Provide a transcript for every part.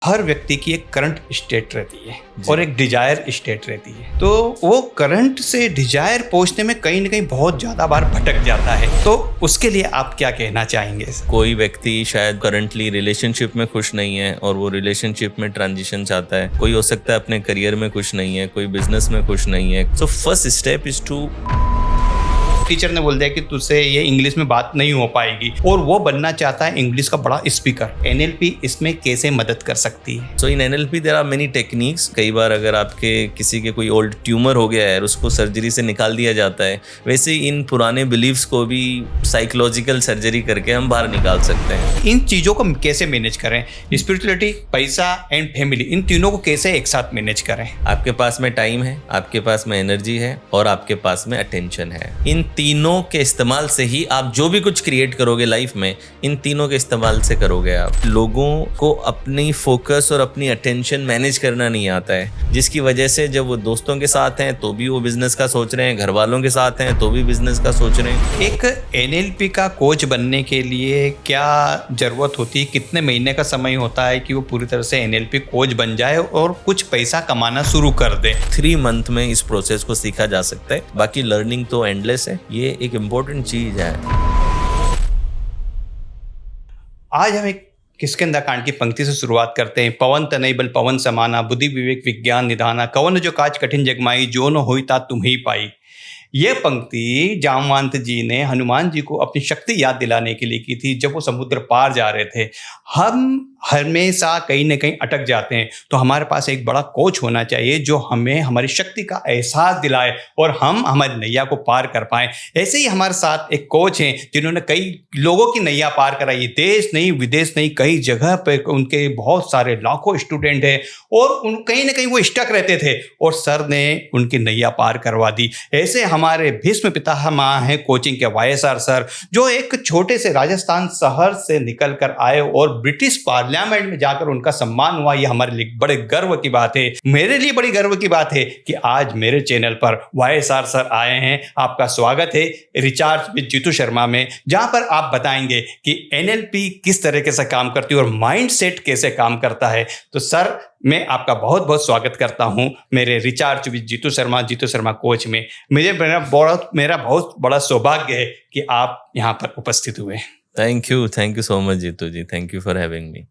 हर व्यक्ति की एक करंट स्टेट रहती है और एक डिजायर स्टेट रहती है। तो वो करंट से डिजायर पहुंचने में कहीं ना कहीं बहुत ज़्यादा बार भटक जाता है। तो उसके लिए आप क्या कहना चाहेंगे? कोई व्यक्ति शायद करंटली रिलेशनशिप में खुश नहीं है और वो रिलेशनशिप में ट्रांजिशन चाहता है। कोई हो सकता है अपने करियर में खुश नहीं है, कोई बिजनेस में खुश नहीं है। So first step is to, teacher ने बोल दिया कि तुझसे ये इंग्लिश में बात नहीं हो पाएगी और वो बनना चाहता है इंग्लिश का बड़ा स्पीकर। एनएलपी इसमें कैसे मदद कर सकती है? So in NLP there are many techniques. कई बार अगर आपके किसी के कोई ओल्ड ट्यूमर हो गया है और उसको सर्जरी से निकाल दिया जाता है, वैसे ही इन पुराने बिलीव्स को भी साइकोलॉजिकल सर्जरी करके हम बाहर निकाल सकते हैं। इन चीज़ों को कैसे मैनेज करें? स्पिरिचुअलिटी, पैसा एंड फैमिली, इन तीनों को कैसे एक साथ मैनेज करें? आपके पास में टाइम है, आपके पास में एनर्जी है और आपके पास में अटेंशन है। इन तीनों के इस्तेमाल से ही आप जो भी कुछ क्रिएट करोगे लाइफ में, इन तीनों के इस्तेमाल से करोगे। आप लोगों को अपनी फोकस और अपनी अटेंशन मैनेज करना नहीं आता है, जिसकी वजह से जब वो दोस्तों के साथ हैं तो भी वो बिजनेस का सोच रहे हैं, घर वालों के साथ हैं तो भी बिजनेस का सोच रहे हैं। एक एनएलपी का कोच बनने के लिए क्या जरूरत होती है? कितने महीने का समय होता है कि वो पूरी तरह से एनएलपी कोच बन जाए और कुछ पैसा कमाना शुरू कर दे? 3 मंथ में इस प्रोसेस को सीखा जा सकता है। बाकी लर्निंग तो एंडलेस है, ये एक इम्पोर्टेंट चीज है। आज हम एक किष्किंधा कांड की पंक्ति से शुरुआत करते हैं। पवन तनय बल पवन समाना, बुद्धि विवेक विज्ञान निधाना, कवन जो काज कठिन जगमाई, जो न होई ता तुम ही पाई। ये पंक्ति जामवंत जी ने हनुमान जी को अपनी शक्ति याद दिलाने के लिए की थी जब वो समुद्र पार जा रहे थे। हम हमेशा कहीं ना कहीं अटक जाते हैं, तो हमारे पास एक बड़ा कोच होना चाहिए जो हमें हमारी शक्ति का एहसास दिलाए और हम हमारी नैया को पार कर पाएं। ऐसे ही हमारे साथ एक कोच हैं जिन्होंने कई लोगों की नैया पार कराई। देश नहीं, विदेश नहीं, कई जगह पे उनके बहुत सारे लाखों स्टूडेंट हैं और कहीं ना कहीं वो स्टक रहते थे और सर ने उनकी नैया पार करवा दी। ऐसे हमारे भीष्म पितामह हैं कोचिंग के वाईएसआर सर, जो एक छोटे से राजस्थान शहर से निकल कर आए और ब्रिटिश पार्लियामेंट में जाकर उनका सम्मान हुआ। ये हमारे लिए बड़े गर्व की बात है। मेरे लिए बड़ी गर्व की बात है कि आज मेरे चैनल पर वाईएसआर सर आए हैं। आपका स्वागत है रिचार्ज विद जीतू शर्मा में, जहां पर आप बताएंगे कि एनएलपी किस तरीके से काम करती है और माइंडसेट कैसे काम करता है। तो सर, मैं आपका बहुत बहुत स्वागत करता हूं मेरे recharge with Jitu Sharma coach में। मेरा बहुत बड़ा सौभाग्य है कि आप यहाँ पर उपस्थित हुए। Thank you so much Jitu ji, thank you for having me.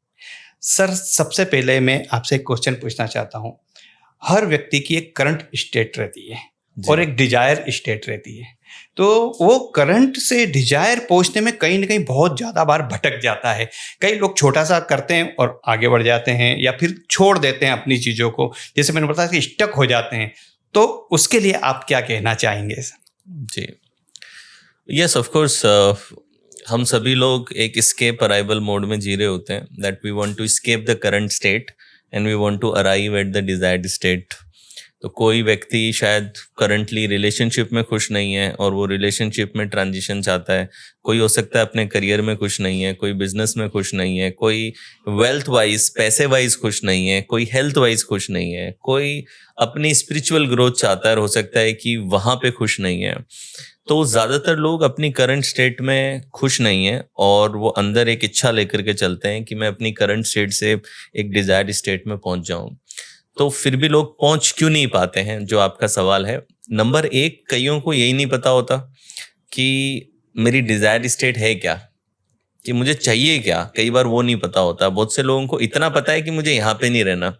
Sir, सबसे पहले मैं आपसे एक क्वेश्चन पूछना चाहता हूँ। हर व्यक्ति की एक करंट स्टेट रहती है और एक डिजायर स्टेट रहती है। तो वो करंट से डिजायर पहुंचने में कहीं ना कहीं बहुत ज़्यादा बार भटक जाता है। कई लोग छोटा सा करते हैं और आगे बढ़ जाते हैं या फिर छोड़ देते हैं अपनी चीज़ों को, जैसे मैंने बताया कि स्टक हो जाते हैं। तो उसके लिए आप क्या कहना चाहेंगे? जी, यस, ऑफ कोर्स, हम सभी लोग एक escape arrival मोड में जी रहे होते हैं, that we want to escape the current state and we want to arrive at the desired state. तो कोई व्यक्ति शायद करंटली रिलेशनशिप में खुश नहीं है और वो रिलेशनशिप में ट्रांजिशन चाहता है। कोई हो सकता है अपने करियर में खुश नहीं है, कोई बिजनेस में खुश नहीं है, कोई वेल्थ वाइज, पैसे वाइज खुश नहीं है, कोई हेल्थ वाइज खुश नहीं है, कोई अपनी स्पिरिचुअल ग्रोथ चाहता है और हो सकता है कि वहाँ पे खुश नहीं है। तो ज़्यादातर लोग अपनी करंट स्टेट में खुश नहीं है और वो अंदर एक इच्छा लेकर के चलते हैं कि मैं अपनी करंट स्टेट से एक डिजायर्ड स्टेट में पहुंच जाऊं। तो फिर भी लोग पहुंच क्यों नहीं पाते हैं, जो आपका सवाल है। नंबर 1, कईयों को यही नहीं पता होता कि मेरी डिजायर्ड स्टेट है क्या, कि मुझे चाहिए क्या। कई बार वो नहीं पता होता। बहुत से लोगों को इतना पता है कि मुझे यहाँ पे नहीं रहना,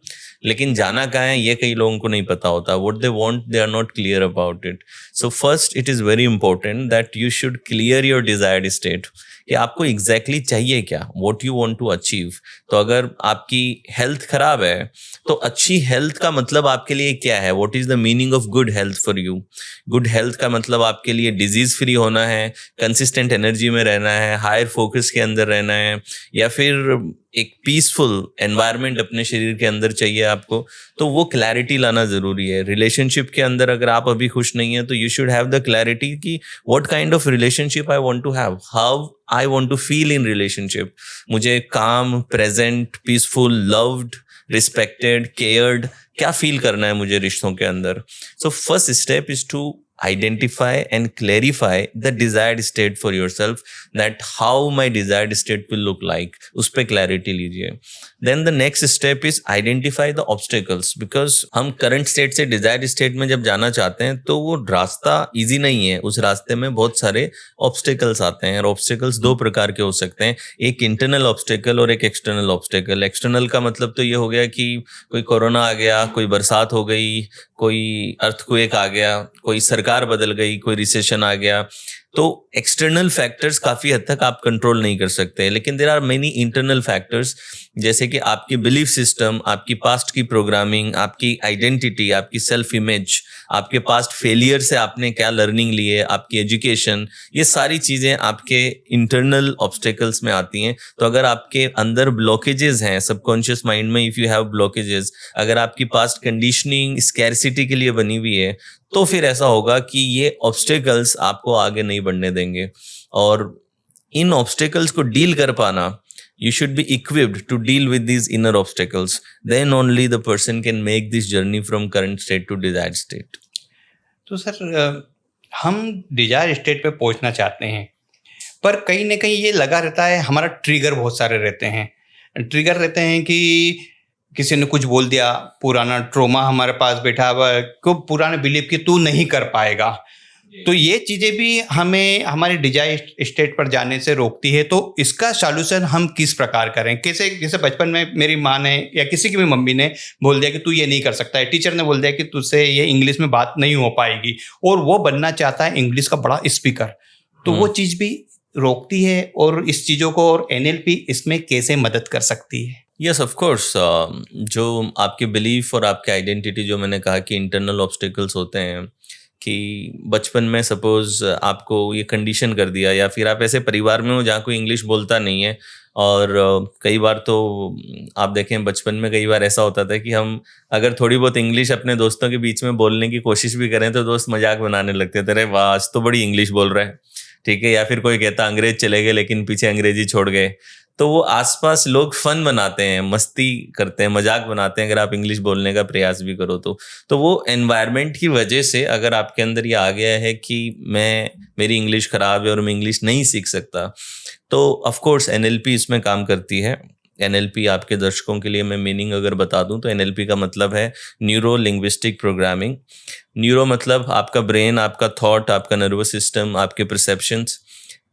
लेकिन जाना कहाँ है ये कई लोगों को नहीं पता होता। What they want, they are not clear about it. So first, it is very important that you should clear your desired state, कि आपको एग्जैक्टली चाहिए क्या, what you want to achieve. तो अगर आपकी हेल्थ खराब है तो अच्छी हेल्थ का मतलब आपके लिए क्या है, what is the meaning of good health for you. Good health का मतलब आपके लिए डिजीज फ्री होना है, कंसिस्टेंट एनर्जी में रहना है, हायर फोकस के अंदर रहना है, या फिर एक पीसफुल एनवायरनमेंट अपने शरीर के अंदर चाहिए आपको। तो वो क्लैरिटी लाना जरूरी है। रिलेशनशिप के अंदर अगर आप अभी खुश नहीं है तो you should have the clarity कि what kind of relationship I want to have, how I want to feel in relationship. मुझे calm, present, peaceful, loved, respected, cared क्या फील करना है मुझे रिश्तों के अंदर। So first step is to identify and clarify the desired state for yourself, that how my desired state will look like, उस पे clarity लीजिए. Then the next step is identify the obstacles, because हम current state से desired state में जब जाना चाहते हैं तो वो रास्ता easy नहीं है, उस रास्ते में बहुत सारे obstacles आते हैं. और obstacles दो प्रकार के हो सकते हैं, एक internal obstacle और एक external obstacle. external का मतलब तो ये हो गया कि कोई कोरोना आ गया, कोई बरसात हो गई, कोई अर्थक्वेक आ गया, कोई सरकार बदल गई, कोई रिसेशन आ गया. तो एक्सटर्नल फैक्टर्स काफी हद तक आप कंट्रोल नहीं कर सकते, लेकिन there are many internal factors, जैसे कि आपकी बिलीफ सिस्टम, आपकी पास्ट की प्रोग्रामिंग, आपकी आइडेंटिटी, आपकी सेल्फ इमेज, आपके पास्ट फेलियर से आपने क्या लर्निंग ली है, आपकी एजुकेशन, ये सारी चीजें आपके इंटरनल ऑब्स्टेकल्स में आती हैं. तो अगर आपके अंदर ब्लॉकेजेस हैं सबकॉन्शियस माइंड में, इफ यू हैव ब्लॉकेजेस, अगर आपकी पास्ट कंडीशनिंग स्कैरसिटी के लिए बनी हुई है, तो फिर ऐसा होगा कि ये ऑब्स्टेकल्स आपको आगे नहीं बढ़ने देंगे. और इन ऑब्स्टेकल्स को डील कर पाना, you should be equipped to deal with these inner obstacles. Then only the person can make this journey from current state to desired state. तो सर हम डिजायर स्टेट पे पहुंचना चाहते हैं, पर कहीं ना कहीं ये लगा रहता है, हमारा ट्रिगर बहुत सारे रहते हैं. ट्रिगर रहते हैं कि किसी ने कुछ बोल दिया, पुराना ट्रोमा हमारे पास बैठा हुआ, को पुराने बिलीव कि तू नहीं कर पाएगा. तो ये चीज़ें भी हमें हमारे डिजायर स्टेट पर जाने से रोकती है. तो इसका सॉल्यूशन हम किस प्रकार करें? कैसे, जैसे बचपन में मेरी माँ ने या किसी की भी मम्मी ने बोल दिया कि तू ये नहीं कर सकता है, टीचर ने बोल दिया कि तुझसे ये इंग्लिश में बात नहीं हो पाएगी, और वो बनना चाहता है इंग्लिश का बड़ा स्पीकर, तो वो चीज़ भी रोकती है. और इस चीज़ों को और NLP इसमें कैसे मदद कर सकती है? Yes, of course. जो आपके बिलीफ और आपके आइडेंटिटी, जो मैंने कहा कि इंटरनल ऑब्स्टिकल्स होते हैं, कि बचपन में सपोज आपको ये कंडीशन कर दिया, या फिर आप ऐसे परिवार में हो जहाँ कोई इंग्लिश बोलता नहीं है. और कई बार तो आप देखें, बचपन में कई बार ऐसा होता था कि हम अगर थोड़ी बहुत इंग्लिश अपने दोस्तों के बीच में बोलने की कोशिश भी करें तो दोस्त मजाक बनाने लगते थे, अरे वाह आज तो बड़ी इंग्लिश बोल रहा है, ठीक है. या फिर कोई कहता अंग्रेज चले गए लेकिन पीछे अंग्रेजी छोड़ गए. तो वो आसपास लोग फन बनाते हैं, मस्ती करते हैं, मजाक बनाते हैं अगर आप इंग्लिश बोलने का प्रयास भी करो तो वो एनवायरनमेंट की वजह से अगर आपके अंदर ये आ गया है कि मेरी इंग्लिश खराब है और मैं इंग्लिश नहीं सीख सकता, तो ऑफ कोर्स NLP इसमें काम करती है. NLP आपके दर्शकों के लिए मैं मीनिंग अगर बता दूं तो NLP का मतलब है न्यूरो लिंग्विस्टिक प्रोग्रामिंग. न्यूरो मतलब आपका ब्रेन, आपका थॉट, आपका नर्वस सिस्टम, आपके परसेप्शंस,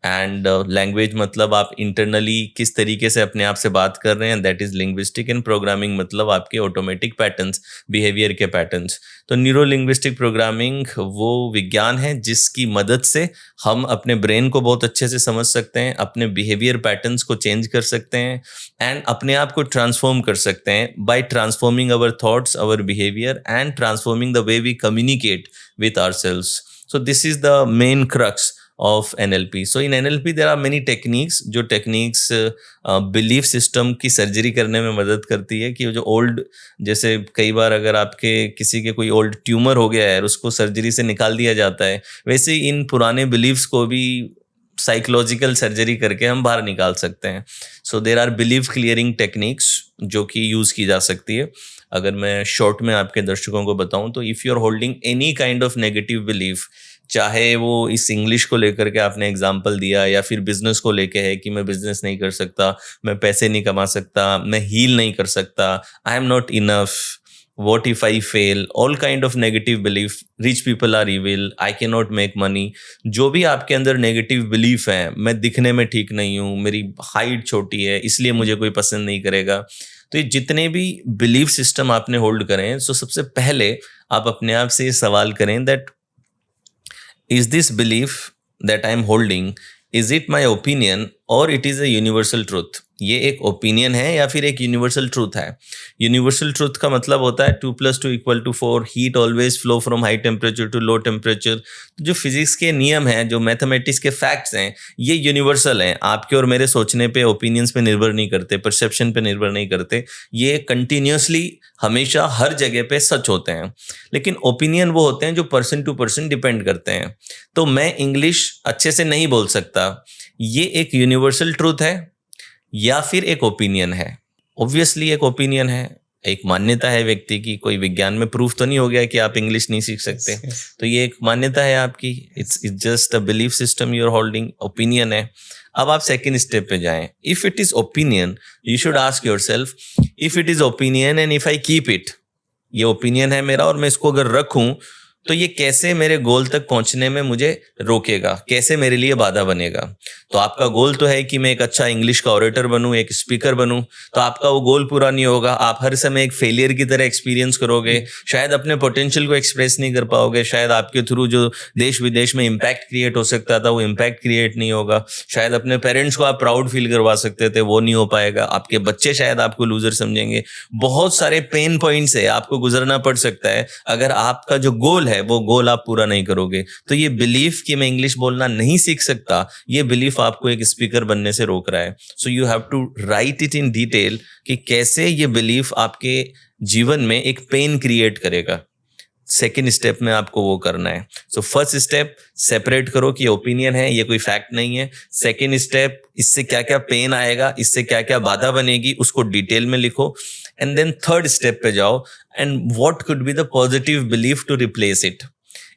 एंड लैंग्वेज मतलब आप इंटरनली किस तरीके से अपने आप से बात कर रहे हैं, that is linguistic. And programming मतलब आपके ऑटोमेटिक पैटर्न्स, बिहेवियर के पैटर्न्स. तो न्यूरो लिंग्विस्टिक प्रोग्रामिंग वो विज्ञान है जिसकी मदद से हम अपने ब्रेन को बहुत अच्छे से समझ सकते हैं, अपने बिहेवियर पैटर्न्स को चेंज कर सकते हैं, एंड अपने आप को ट्रांसफॉर्म कर सकते हैं by transforming our thoughts, our behaviour, and transforming the way we communicate with ourselves. So this is the main crux of NLP. So in NLP there are many techniques, जो techniques belief system की surgery करने में मदद करती है. कि जो old, जैसे कई बार अगर आपके किसी के कोई ओल्ड ट्यूमर हो गया है और उसको सर्जरी से निकाल दिया जाता है, वैसे ही इन पुराने बिलीव्स को भी साइकोलॉजिकल सर्जरी करके हम बाहर निकाल सकते हैं. So there are believe clearing techniques जो कि यूज़ की जा सकती है. अगर मैं शॉर्ट में आपके दर्शकों को बताऊं तो if you are holding any kind of negative belief, चाहे वो इस इंग्लिश को लेकर के आपने एग्जाम्पल दिया, या फिर बिजनेस को लेके है कि मैं बिजनेस नहीं कर सकता, मैं पैसे नहीं कमा सकता, मैं हील नहीं कर सकता, I am not enough, what if I fail, all kind of negative belief, rich people are evil, I cannot make money, जो भी आपके अंदर नेगेटिव बिलीफ है, मैं दिखने में ठीक नहीं हूँ, मेरी हाइट छोटी है इसलिए मुझे कोई पसंद नहीं करेगा, तो ये जितने भी बिलीफ सिस्टम आपने होल्ड करें, तो सबसे पहले आप अपने आप से ये सवाल करें that is this belief that I am holding, is it my opinion or it is a universal truth. ये एक ओपिनियन है या फिर एक यूनिवर्सल ट्रूथ है. यूनिवर्सल ट्रूथ का मतलब होता है 2 + 2 = 4, heat always flow from high temperature to low temperature. जो फिजिक्स के नियम हैं, जो मैथमेटिक्स के फैक्ट्स हैं, ये यूनिवर्सल हैं. आपके और मेरे सोचने पे, ओपिनियंस पे निर्भर नहीं करते, परसेप्शन पे निर्भर नहीं करते. ये कंटिन्यूसली हमेशा हर जगह पे सच होते हैं. लेकिन ओपिनियन वो होते हैं जो पर्सन टू पर्सन डिपेंड करते हैं. तो मैं इंग्लिश अच्छे से नहीं बोल सकता, ये एक यूनिवर्सल ट्रूथ है या फिर एक ओपिनियन है? ऑब्वियसली एक ओपिनियन है. एक मान्यता है व्यक्ति की, कोई विज्ञान में प्रूफ तो नहीं हो गया कि आप इंग्लिश नहीं सीख सकते। तो ये एक मान्यता है आपकी, it's just a belief system you are holding, opinion है। अब आप सेकेंड स्टेप पे जाएं। If it is opinion, you should ask yourself, if it is opinion and if I keep it, ये ओपिनियन है मेरा और मैं इसको अगर रखूं तो ये कैसे मेरे गोल तक पहुंचने में मुझे रोकेगा, कैसे मेरे लिए बाधा बनेगा। तो आपका गोल तो है कि मैं एक अच्छा इंग्लिश का ऑरेटर बनूं, एक स्पीकर बनूं, तो आपका वो गोल पूरा नहीं होगा। आप हर समय एक फेलियर की तरह एक्सपीरियंस करोगे, शायद अपने पोटेंशियल को एक्सप्रेस नहीं कर पाओगे, शायद आपके थ्रू जो देश विदेश में इम्पैक्ट क्रिएट हो सकता था वो इम्पैक्ट क्रिएट नहीं होगा, शायद अपने पेरेंट्स को आप प्राउड फील करवा सकते थे वो नहीं हो पाएगा, आपके बच्चे शायद आपको लूजर समझेंगे। बहुत सारे पेन पॉइंट्स है, आपको गुजरना पड़ सकता है अगर आपका जो गोल है वो गोल आप पूरा नहीं करोगे। तो ये बिलीफ कि मैं इंग्लिश बोलना नहीं सीख सकता, ये बिलीफ आपको एक स्पीकर बनने से रोक रहा है। So you have to write it in detail कि कैसे ये बिलीफ आपके जीवन में एक पेन क्रिएट करेगा। सेकेंड स्टेप में आपको वो करना है। सो फर्स्ट स्टेप, सेपरेट करो कि ओपिनियन है, ये कोई फैक्ट नहीं है। सेकेंड स्टेप, इससे क्या क्या पेन आएगा, इससे क्या क्या बाधा बनेगी, उसको डिटेल में लिखो। एंड देन थर्ड स्टेप पे जाओ, and what could be the positive belief to replace it.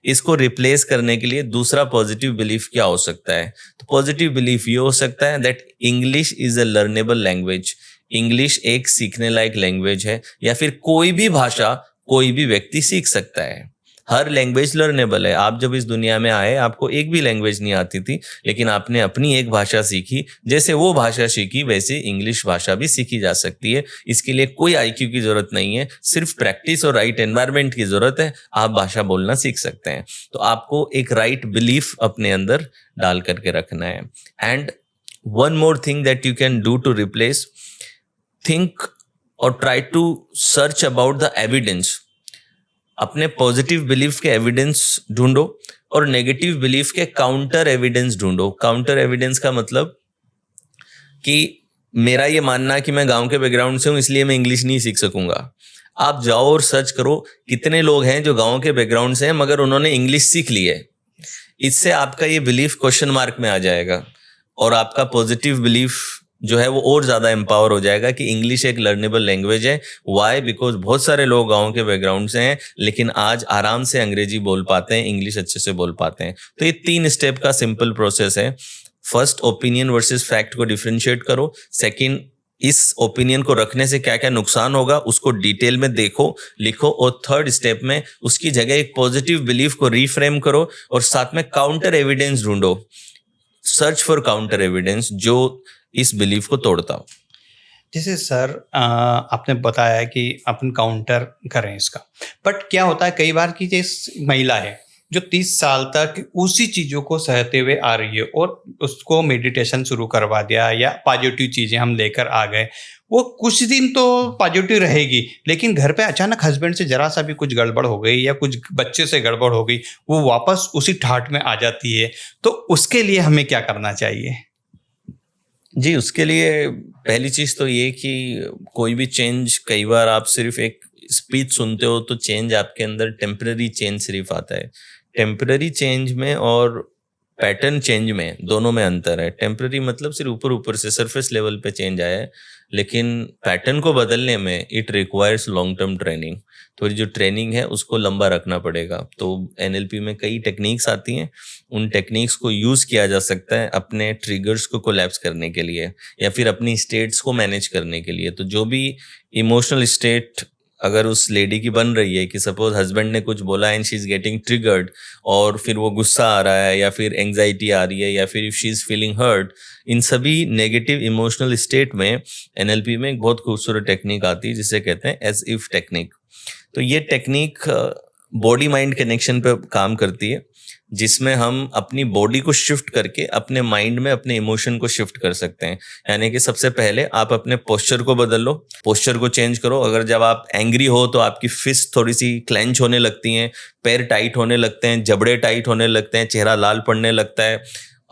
इसको रिप्लेस करने के लिए दूसरा पॉजिटिव बिलीफ क्या हो सकता है? तो पॉजिटिव बिलीफ ये हो सकता है that English is a learnable language, English एक सीखने लायक लैंग्वेज है, या फिर कोई भी भाषा कोई भी व्यक्ति सीख सकता है। हर लैंग्वेज लर्नेबल है। आप जब इस दुनिया में आए आपको एक भी लैंग्वेज नहीं आती थी, लेकिन आपने अपनी एक भाषा सीखी, जैसे वो भाषा सीखी वैसे इंग्लिश भाषा भी सीखी जा सकती है। इसके लिए कोई आईक्यू की जरूरत नहीं है, सिर्फ प्रैक्टिस और राइट एनवायरनमेंट की जरूरत है, आप भाषा बोलना सीख सकते हैं। तो आपको एक राइट बिलीफ अपने अंदर डाल करके रखना है। And one more thing that you can do to replace, think or try to search about the evidence. अपने पॉजिटिव बिलीफ के एविडेंस ढूंढो और नेगेटिव बिलीफ के काउंटर एविडेंस ढूंढो। काउंटर एविडेंस का मतलब कि मेरा ये मानना कि मैं गांव के बैकग्राउंड से हूं इसलिए मैं इंग्लिश नहीं सीख सकूंगा। आप जाओ और सर्च करो कितने लोग हैं जो गांव के बैकग्राउंड से हैं मगर उन्होंने इंग्लिश सीख ली है। इससे आपका ये बिलीफ क्वेश्चन मार्क में आ जाएगा और आपका पॉजिटिव बिलीफ जो है वो और ज़्यादा एम्पावर हो जाएगा कि इंग्लिश एक लर्नेबल लैंग्वेज है। वाई? बिकॉज बहुत सारे लोग गाँव के बैकग्राउंड से हैं लेकिन आज आराम से अंग्रेजी बोल पाते हैं, इंग्लिश अच्छे से बोल पाते हैं। तो ये 3 स्टेप का सिंपल प्रोसेस है। फर्स्ट, ओपिनियन वर्सेस फैक्ट को डिफरेंशिएट करो। सेकंड, इस ओपिनियन को रखने से क्या क्या नुकसान होगा उसको डिटेल में देखो, लिखो। और थर्ड स्टेप में उसकी जगह एक पॉजिटिव बिलीफ को रीफ्रेम करो और साथ में काउंटर एविडेंस ढूंढो। सर्च फॉर काउंटर एविडेंस जो इस बिलीफ को तोड़ता हो। जैसे सर आपने बताया कि अपन काउंटर करें इसका, बट क्या होता है कई बार कि जैसे महिला है जो 30 साल तक उसी चीज़ों को सहते हुए आ रही है और उसको मेडिटेशन शुरू करवा दिया या पॉजिटिव चीज़ें हम लेकर आ गए, वो कुछ दिन तो पॉजिटिव रहेगी लेकिन घर पे अचानक हस्बैंड से जरा सा भी कुछ गड़बड़ हो गई या कुछ बच्चे से गड़बड़ हो गई, वो वापस उसी ठाठ में आ जाती है। तो उसके लिए हमें क्या करना चाहिए? जी, उसके लिए पहली चीज़ तो ये कि कोई भी चेंज, कई बार आप सिर्फ एक स्पीच सुनते हो तो चेंज आपके अंदर टेम्पररी चेंज सिर्फ आता है। टेम्पररी चेंज में और पैटर्न चेंज में, दोनों में अंतर है। टेम्पररी मतलब सिर्फ ऊपर ऊपर से सरफेस लेवल पे चेंज आया है, लेकिन पैटर्न को बदलने में it requires long term training. थोड़ी जो ट्रेनिंग है उसको लंबा रखना पड़ेगा। तो एनएलपी में कई टेक्निक्स आती हैं, उन टेक्निक्स को यूज़ किया जा सकता है अपने ट्रिगर्स को कोलैप्स करने के लिए या फिर अपनी स्टेट्स को मैनेज करने के लिए। तो जो भी इमोशनल स्टेट अगर उस लेडी की बन रही है कि सपोज हस्बैंड ने कुछ बोला and she is getting triggered और फिर वो गुस्सा आ रहा है या फिर एंग्जाइटी आ रही है या फिर if she is feeling hurt, इन सभी नेगेटिव इमोशनल स्टेट में एनएलपी में एक बहुत खूबसूरत टेक्निक आती है जिसे कहते हैं एज इफ टेक्निक। तो ये टेक्निक बॉडी माइंड कनेक्शन पे काम करती है, जिसमें हम अपनी बॉडी को शिफ्ट करके अपने माइंड में अपने इमोशन को शिफ्ट कर सकते हैं। यानी कि सबसे पहले आप अपने पोस्चर को बदल लो, पोस्चर को चेंज करो। अगर जब आप एंग्री हो तो आपकी फिस्ट थोड़ी सी क्लेंच होने लगती हैं, पैर टाइट होने लगते हैं, जबड़े टाइट होने लगते हैं, चेहरा लाल पड़ने लगता है,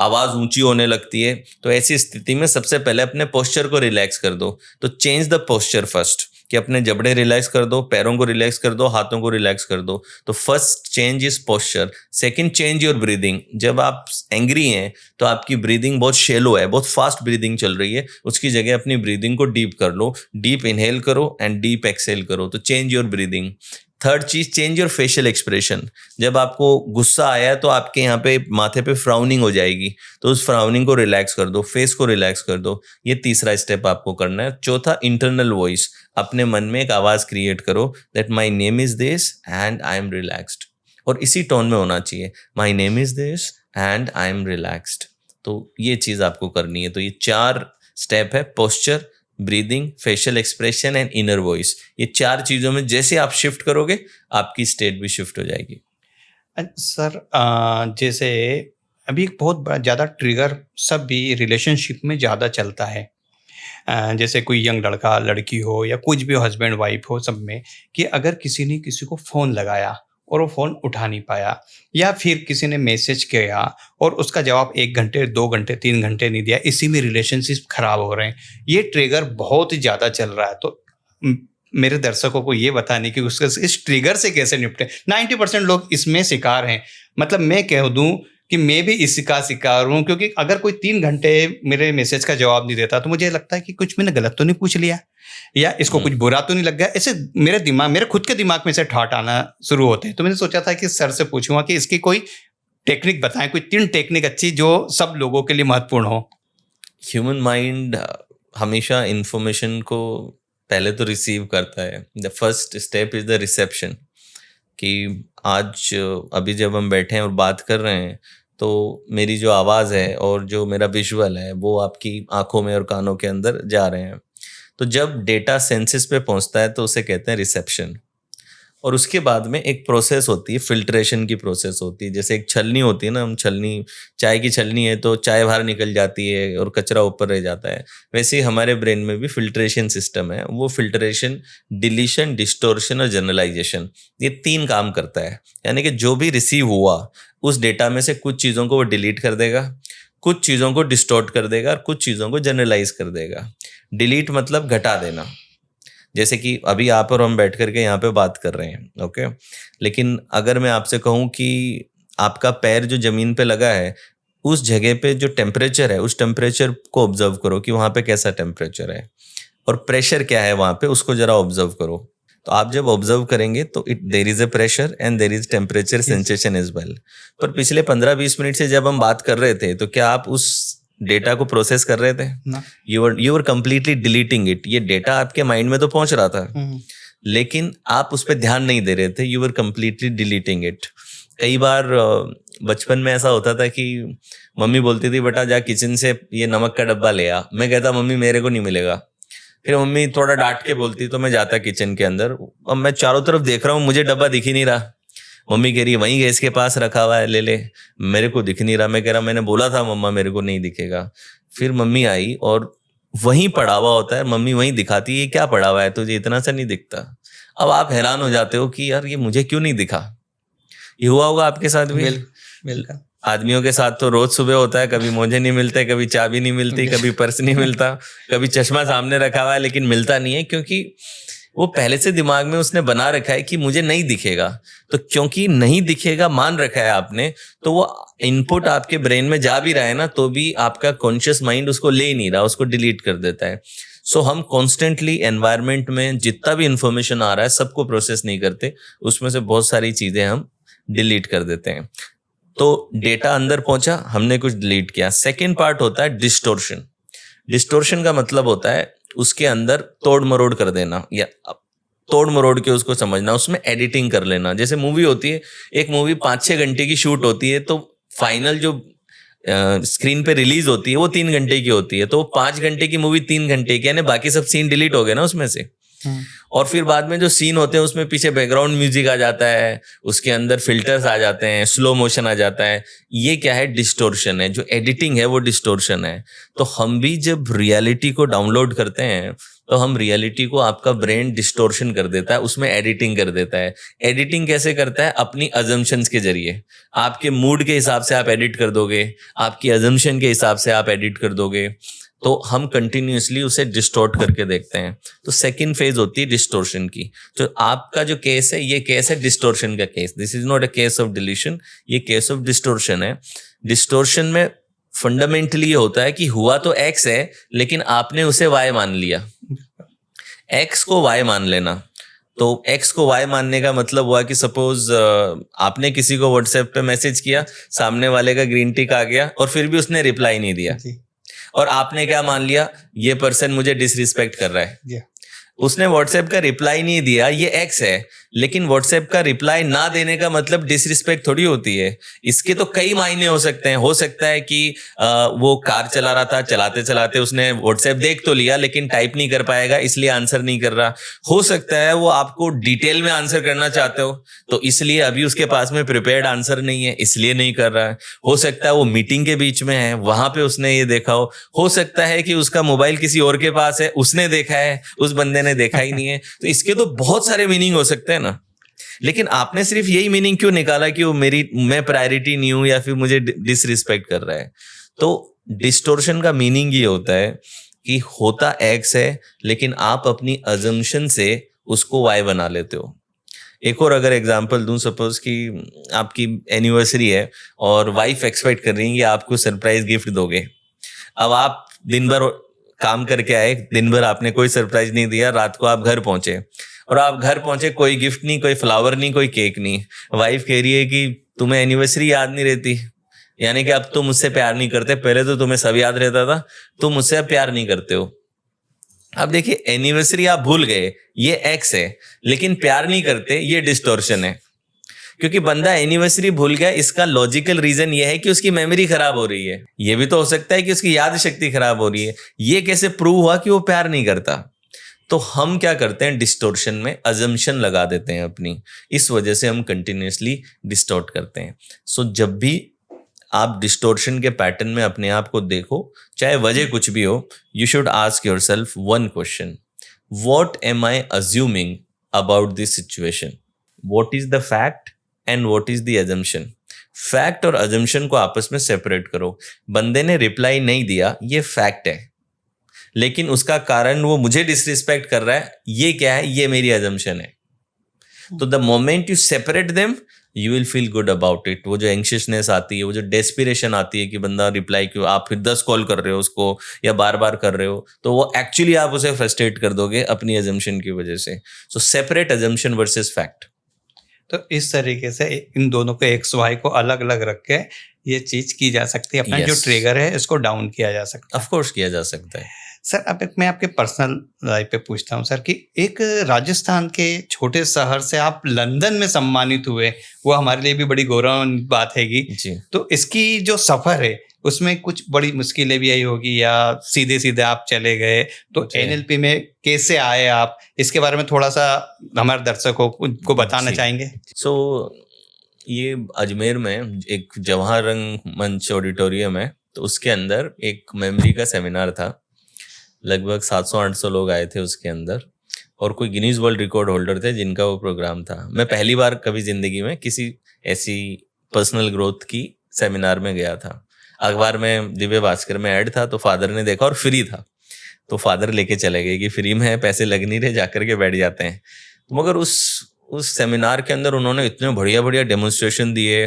आवाज़ ऊंची होने लगती है। तो ऐसी स्थिति में सबसे पहले अपने पोस्चर को रिलैक्स कर दो। तो चेंज द पोस्चर फर्स्ट। कि अपने जबड़े रिलैक्स कर दो, पैरों को रिलैक्स कर दो, हाथों को रिलैक्स कर दो। तो first change is posture. Second change your breathing. जब आप एंग्री हैं तो आपकी ब्रीदिंग बहुत शेलो है, बहुत फास्ट ब्रीदिंग चल रही है, उसकी जगह अपनी ब्रीदिंग को डीप कर लो, डीप इनहेल करो एंड डीप एक्सहेल करो। तो चेंज योर ब्रीदिंग। थर्ड चीज, चेंज योर फेशियल एक्सप्रेशन। जब आपको गुस्सा आया है तो आपके यहाँ पे माथे पे फ्राउनिंग हो जाएगी, तो उस फ्राउनिंग को रिलैक्स कर दो, फेस को रिलैक्स कर दो। ये तीसरा स्टेप आपको करना है। चौथा, इंटरनल वॉइस। अपने मन में एक आवाज क्रिएट करो that my name is this and I am relaxed, और इसी टोन में होना चाहिए, my name is this and I am relaxed. तो ये चीज आपको करनी है। तो ये 4 स्टेप है, posture, breathing, facial expression and inner voice. ये 4 चीजों में जैसे आप शिफ्ट करोगे आपकी स्टेट भी शिफ्ट हो जाएगी। सर जैसे अभी एक बहुत ज़्यादा ट्रिगर सब भी रिलेशनशिप में ज़्यादा चलता है। जैसे कोई यंग लड़का लड़की हो या कुछ भी हस्बैंड वाइफ हो, सब में कि अगर किसी ने किसी को फ़ोन लगाया और वो फ़ोन उठा नहीं पाया, या फिर किसी ने मैसेज किया और उसका जवाब 1 घंटे 2 घंटे 3 घंटे नहीं दिया, इसी में रिलेशनशिप खराब हो रहे हैं। ये ट्रिगर बहुत ही ज़्यादा चल रहा है। तो मेरे दर्शकों को ये बताने कि उसके इस ट्रिगर से कैसे निपटे। 90% लोग इसमें शिकार हैं। मतलब मैं कह दूं कि मैं भी इसका शिकार हूँ, क्योंकि अगर कोई 3 घंटे मेरे मैसेज का जवाब नहीं देता तो मुझे लगता है कि कुछ मैंने गलत तो नहीं पूछ लिया, या इसको कुछ बुरा तो नहीं लग गया। ऐसे मेरे खुद के दिमाग में से ठाट आना शुरू होते हैं। तो मैंने सोचा था कि सर से पूछूंगा कि इसकी कोई टेक्निक बताएं, कोई 3 टेक्निक अच्छी जो सब लोगों के लिए महत्वपूर्ण हो। ह्यूमन माइंड हमेशा इंफॉर्मेशन को पहले तो रिसीव करता है। The first step is the reception. कि आज अभी जब हम बैठे हैं और बात कर रहे हैं तो मेरी जो आवाज़ है और जो मेरा विजुअल है वो आपकी आंखों में और कानों के अंदर जा रहे हैं। तो जब डेटा सेंसेस पे पहुंचता है तो उसे कहते हैं रिसेप्शन। और उसके बाद में एक प्रोसेस होती है, फिल्ट्रेशन की प्रोसेस होती है। जैसे एक छलनी होती है ना, हम छलनी, चाय की छलनी है तो चाय बाहर निकल जाती है और कचरा ऊपर रह जाता है। वैसे ही हमारे ब्रेन में भी फिल्ट्रेशन सिस्टम है। वो फिल्ट्रेशन, डिलीशन, डिस्टोर्शन और जनरलाइजेशन, ये 3 काम करता है। यानी कि जो भी रिसीव हुआ उस डेटा में से कुछ चीज़ों को वो डिलीट कर देगा, कुछ चीज़ों को डिस्टोर्ट कर देगा और कुछ चीज़ों को जनरलाइज कर देगा। डिलीट मतलब घटा देना। जैसे कि अभी आप और हम बैठ करके यहाँ पे बात कर रहे हैं, ओके, लेकिन अगर मैं आपसे कहूँ कि आपका पैर जो जमीन पे लगा है उस जगह पे जो टेम्परेचर है उस टेम्परेचर को ऑब्जर्व करो कि वहाँ पे कैसा टेम्परेचर है और प्रेशर क्या है वहाँ पे, उसको जरा ऑब्जर्व करो। तो आप जब ऑब्जर्व करेंगे तो there is a pressure and there is temperature sensation as well. पर पिछले 15-20 मिनट से जब हम बात कर रहे थे तो क्या आप उस डेटा को प्रोसेस कर रहे थे? You were completely deleting it. ये डेटा आपके माइंड में तो पहुंच रहा था लेकिन आप उस पर ध्यान नहीं दे रहे थे। You were completely deleting it. कई बार बचपन में ऐसा होता था कि मम्मी बोलती थी बेटा जा किचन से ये नमक का डब्बा ले आ। मैं कहता मम्मी मेरे को नहीं मिलेगा। फिर मम्मी थोड़ा डांट के बोलती तो मैं जाता किचन के अंदर। अब मैं चारों तरफ देख रहा हूँ, मुझे डब्बा दिख ही नहीं रहा। मम्मी कह रही है वहीं गैस के पास रखा हुआ है, ले ले। मेरे को दिख नहीं रहा। मैं कह रहा मैंने बोला था मम्मा मेरे को नहीं दिखेगा। फिर मम्मी आई और वहीं पड़ा हुआ होता है, मम्मी वहीं दिखाती है क्या पड़ा हुआ है तुझे, इतना सा नहीं दिखता। अब आप हैरान हो जाते हो कि यार ये मुझे क्यों नहीं दिखा। ये हुआ होगा आपके साथ भी? बिल्कुल। आदमियों के साथ तो रोज सुबह होता है, कभी मोजे नहीं मिलते, कभी चाबी नहीं मिलती, कभी पर्स नहीं मिलता, कभी चश्मा सामने रखा हुआ है लेकिन मिलता नहीं है, क्योंकि वो पहले से दिमाग में उसने बना रखा है कि मुझे नहीं दिखेगा। तो क्योंकि नहीं दिखेगा मान रखा है आपने, तो वो इनपुट आपके ब्रेन में जा भी रहा है ना तो भी आपका कॉन्शियस माइंड उसको ले नहीं रहा, उसको डिलीट कर देता है। सो हम कॉन्स्टेंटली एनवायरमेंट में जितना भी इंफॉर्मेशन आ रहा है सबको प्रोसेस नहीं करते, उसमें से बहुत सारी चीजें हम डिलीट कर देते हैं। तो डेटा अंदर पहुंचा, हमने कुछ डिलीट किया। सेकेंड पार्ट होता है डिस्टोर्शन। डिस्टोर्शन का मतलब होता है उसके अंदर तोड़ मरोड़ कर देना, या तोड़ मरोड़ के उसको समझना, उसमें एडिटिंग कर लेना। जैसे मूवी होती है, एक मूवी 5-6 घंटे की शूट होती है तो फाइनल जो स्क्रीन पे रिलीज होती है वो 3 घंटे की होती है। तो 5 घंटे की मूवी 3 घंटे की, यानी बाकी सब सीन डिलीट हो गए ना उसमें से। और फिर बाद में जो सीन होते हैं उसमें पीछे बैकग्राउंड म्यूजिक आ जाता है, उसके अंदर फिल्टर्स आ जाते हैं, स्लो मोशन आ जाता है। ये क्या है? डिस्टोर्शन है। जो एडिटिंग है वो डिस्टोर्शन है। तो हम भी जब रियलिटी को डाउनलोड करते हैं तो हम रियलिटी को, आपका ब्रेन डिस्टोर्शन कर देता है, उसमें एडिटिंग कर देता है। एडिटिंग कैसे करता है? अपनी अजम्पशंस के जरिए। आपके मूड के हिसाब से आप एडिट कर दोगे, आपकी अजम्पशन के हिसाब से आप एडिट कर दोगे। तो हम कंटिन्यूअसली उसे डिस्टॉर्ट करके देखते हैं। तो सेकंड फेज होती है डिस्टोर्शन की। तो आपका जो केस है, ये केस है डिस्टोर्शन का case. This is not a case of deletion, ये केस ऑफ डिस्टोर्शन है। डिस्टोर्शन में फंडामेंटली ये होता है कि हुआ तो एक्स है, लेकिन आपने उसे वाई मान लिया। एक्स को वाई मान लेना, तो एक्स को वाई मानने का मतलब हुआ कि सपोज आपने किसी को व्हाट्सएप पे मैसेज किया, सामने वाले का ग्रीन टिक आ गया और फिर भी उसने रिप्लाई नहीं दिया, और आपने क्या मान लिया, ये पर्सन मुझे डिसरिस्पेक्ट कर रहा है। उसने व्हाट्सएप का रिप्लाई नहीं दिया, ये एक्स है, लेकिन व्हाट्सएप का रिप्लाई ना देने का मतलब डिसरिस्पेक्ट थोड़ी होती है। इसके तो कई मायने हो सकते हैं। हो सकता है कि वो कार चला रहा था, चलाते चलाते उसने व्हाट्सएप देख तो लिया लेकिन टाइप नहीं कर पाएगा, इसलिए आंसर नहीं कर रहा। हो सकता है वो आपको डिटेल में आंसर करना चाहते हो, तो इसलिए अभी उसके पास में प्रिपेयर्ड आंसर नहीं है, इसलिए नहीं कर रहा है। हो सकता है वो मीटिंग के बीच में है, वहां पे उसने ये देखा हो सकता है कि उसका मोबाइल किसी और के पास है, उसने देखा है, उस बंदे ने देखा ही नहीं है। तो इसके तो बहुत सारे मीनिंग हो सकते हैं ना, लेकिन आपने सिर्फ यही मीनिंग क्यों निकाला कि वो मैं प्रायोरिटी नहीं हूं या फिर मुझे डिसरिस्पेक्ट कर रहा है। तो डिस्टोर्शन का मीनिंग ये होता है कि होता एक्स है, लेकिन आप अपनी अजम्पशन से उसको वाई बना लेते हो। एक और अगर एग्जांपल दूं, सपोज कि आपकी एनिवर्सरी है और वाइफ एक्सपेक्ट कर रही है कि आपको सरप्राइज गिफ्ट दोगे। अब आप दिन भर काम करके आए, दिन भर आपने कोई सरप्राइज नहीं दिया, रात को आप घर पहुंचे, और आप घर पहुंचे, कोई गिफ्ट नहीं, कोई फ्लावर नहीं, कोई केक नहीं। वाइफ कह रही है कि तुम्हें एनिवर्सरी याद नहीं रहती, यानी कि अब तुम मुझसे प्यार नहीं करते, पहले तो तुम्हें सब याद रहता था, तुम मुझसे अब प्यार नहीं करते हो। अब देखिए, एनिवर्सरी आप भूल गए, ये एक्स है, लेकिन प्यार नहीं करते, ये डिस्टोर्शन है। क्योंकि बंदा एनिवर्सरी भूल गया, इसका लॉजिकल रीजन ये है कि उसकी मेमोरी खराब हो रही है। ये भी तो हो सकता है कि उसकी याद शक्ति खराब हो रही है। ये कैसे प्रूव हुआ कि वो प्यार नहीं करता? तो हम क्या करते हैं, डिस्टोर्शन में अजम्पशन लगा देते हैं अपनी, इस वजह से हम कंटिन्यूअसली डिस्टोर्ट करते हैं। सो जब भी आप डिस्टोर्शन के पैटर्न में अपने आप को देखो, चाहे वजह कुछ भी हो, you should ask yourself one question, what am I assuming about this situation? What is the fact and what is the assumption? Fact और अजम्पशन को आपस में सेपरेट करो। बंदे ने रिप्लाई नहीं दिया, ये फैक्ट है, लेकिन उसका कारण वो मुझे डिसरिस्पेक्ट कर रहा है, ये क्या है? ये मेरी अजम्पशन है। तो the moment you separate them, you will feel good about it. वो जो एंग्शियसनेस आती है, वो जो डेस्पिरेशन आती है कि बंदा रिप्लाई क्यों, आप फिर 10 कॉल कर रहे हो उसको या बार बार कर रहे हो, तो वो एक्चुअली आप उसे फ्रस्ट्रेट कर दोगे अपनी अजम्पशन की वजह से। सो सेपरेट अजम्पशन वर्सेस फैक्ट। तो इस तरीके से इन दोनों को एक्स वाई को अलग अलग रख के ये चीज की जा सकती है, अपना जो ट्रिगर है इसको डाउन किया जा सकता है। ऑफ कोर्स किया जा सकता है। सर, अब मैं आपके पर्सनल लाइफ पे पूछता हूँ सर, कि एक राजस्थान के छोटे शहर से आप लंदन में सम्मानित हुए, वो हमारे लिए भी बड़ी गौरव बात हैगी जी। तो इसकी जो सफर है उसमें कुछ बड़ी मुश्किलें भी आई होगी, या सीधे सीधे आप चले गए? तो एनएलपी में कैसे आए आप, इसके बारे में थोड़ा सा हमारे दर्शकों को बताना चाहेंगे? सो ये अजमेर में एक जवाहर रंगमंच ऑडिटोरियम है, तो उसके अंदर एक मेमोरी का सेमिनार था। लगभग 700-800 लोग आए थे उसके अंदर, और कोई गिनीज वर्ल्ड रिकॉर्ड होल्डर थे जिनका वो प्रोग्राम था। मैं पहली बार कभी जिंदगी में किसी ऐसी पर्सनल ग्रोथ की सेमिनार में गया था। अखबार में दिव्य भास्कर में ऐड था, तो फादर ने देखा और फ्री था, तो फादर लेके चले गए कि फ्री में है, पैसे लग नहीं रहे, जाकर के बैठ जाते हैं। मगर उस सेमिनार के अंदर उन्होंने इतने बढ़िया बढ़िया डेमोन्स्ट्रेशन दिए,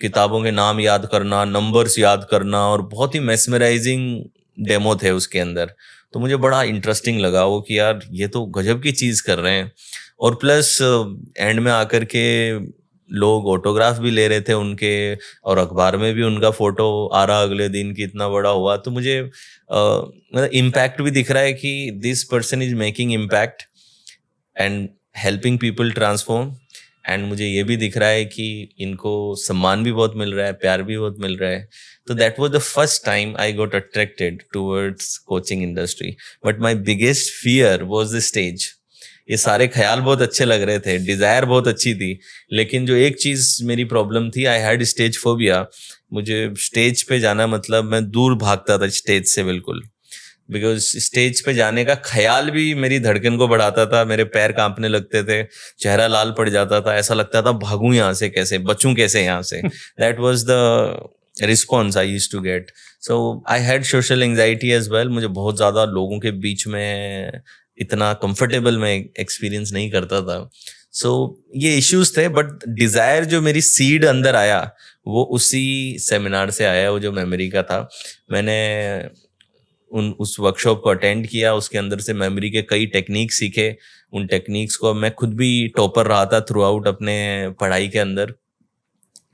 किताबों के नाम याद करना, नंबर्स याद करना, और बहुत ही मेस्मराइजिंग डेमो थे उसके अंदर। तो मुझे बड़ा इंटरेस्टिंग लगा वो कि यार ये तो गजब की चीज़ कर रहे हैं। और प्लस एंड में आकर के लोग ऑटोग्राफ भी ले रहे थे उनके, और अखबार में भी उनका फोटो आ रहा अगले दिन कि इतना बड़ा हुआ। तो मुझे मतलब इम्पैक्ट भी दिख रहा है कि this person is making impact and helping people transform. And मुझे ये भी दिख रहा है कि इनको सम्मान भी बहुत मिल रहा है, प्यार भी बहुत मिल रहा है। तो that was the first time I got attracted towards coaching industry. But my biggest fear was the stage. ये सारे ख्याल बहुत अच्छे लग रहे थे, डिजायर बहुत अच्छी थी, लेकिन जो एक चीज मेरी प्रॉब्लम थी, आई हैड स्टेज फोबिया। मुझे स्टेज पे जाना मतलब मैं दूर भागता था स्टेज से बिल्कुल, बिकॉज स्टेज पे जाने का ख्याल भी मेरी धड़कन को बढ़ाता था, मेरे पैर कांपने लगते थे, चेहरा लाल पड़ जाता था, ऐसा लगता था भागूं यहाँ से कैसे, बचूं कैसे यहाँ से। That was the response I used to get. So I had social anxiety as well. मुझे बहुत ज़्यादा लोगों के बीच में इतना कंफर्टेबल मैं एक्सपीरियंस नहीं करता था. सो ये इश्यूज थे, बट डिज़ायर जो मेरी सीड अंदर आया वो उसी सेमिनार से आया, वो जो मेमोरी का था. मैंने उस वर्कशॉप को अटेंड किया, उसके अंदर से मेमोरी के कई टेक्निक सीखे. उन टेक्निक्स को मैं खुद भी टॉपर रहा था थ्रू आउट अपने पढ़ाई के अंदर.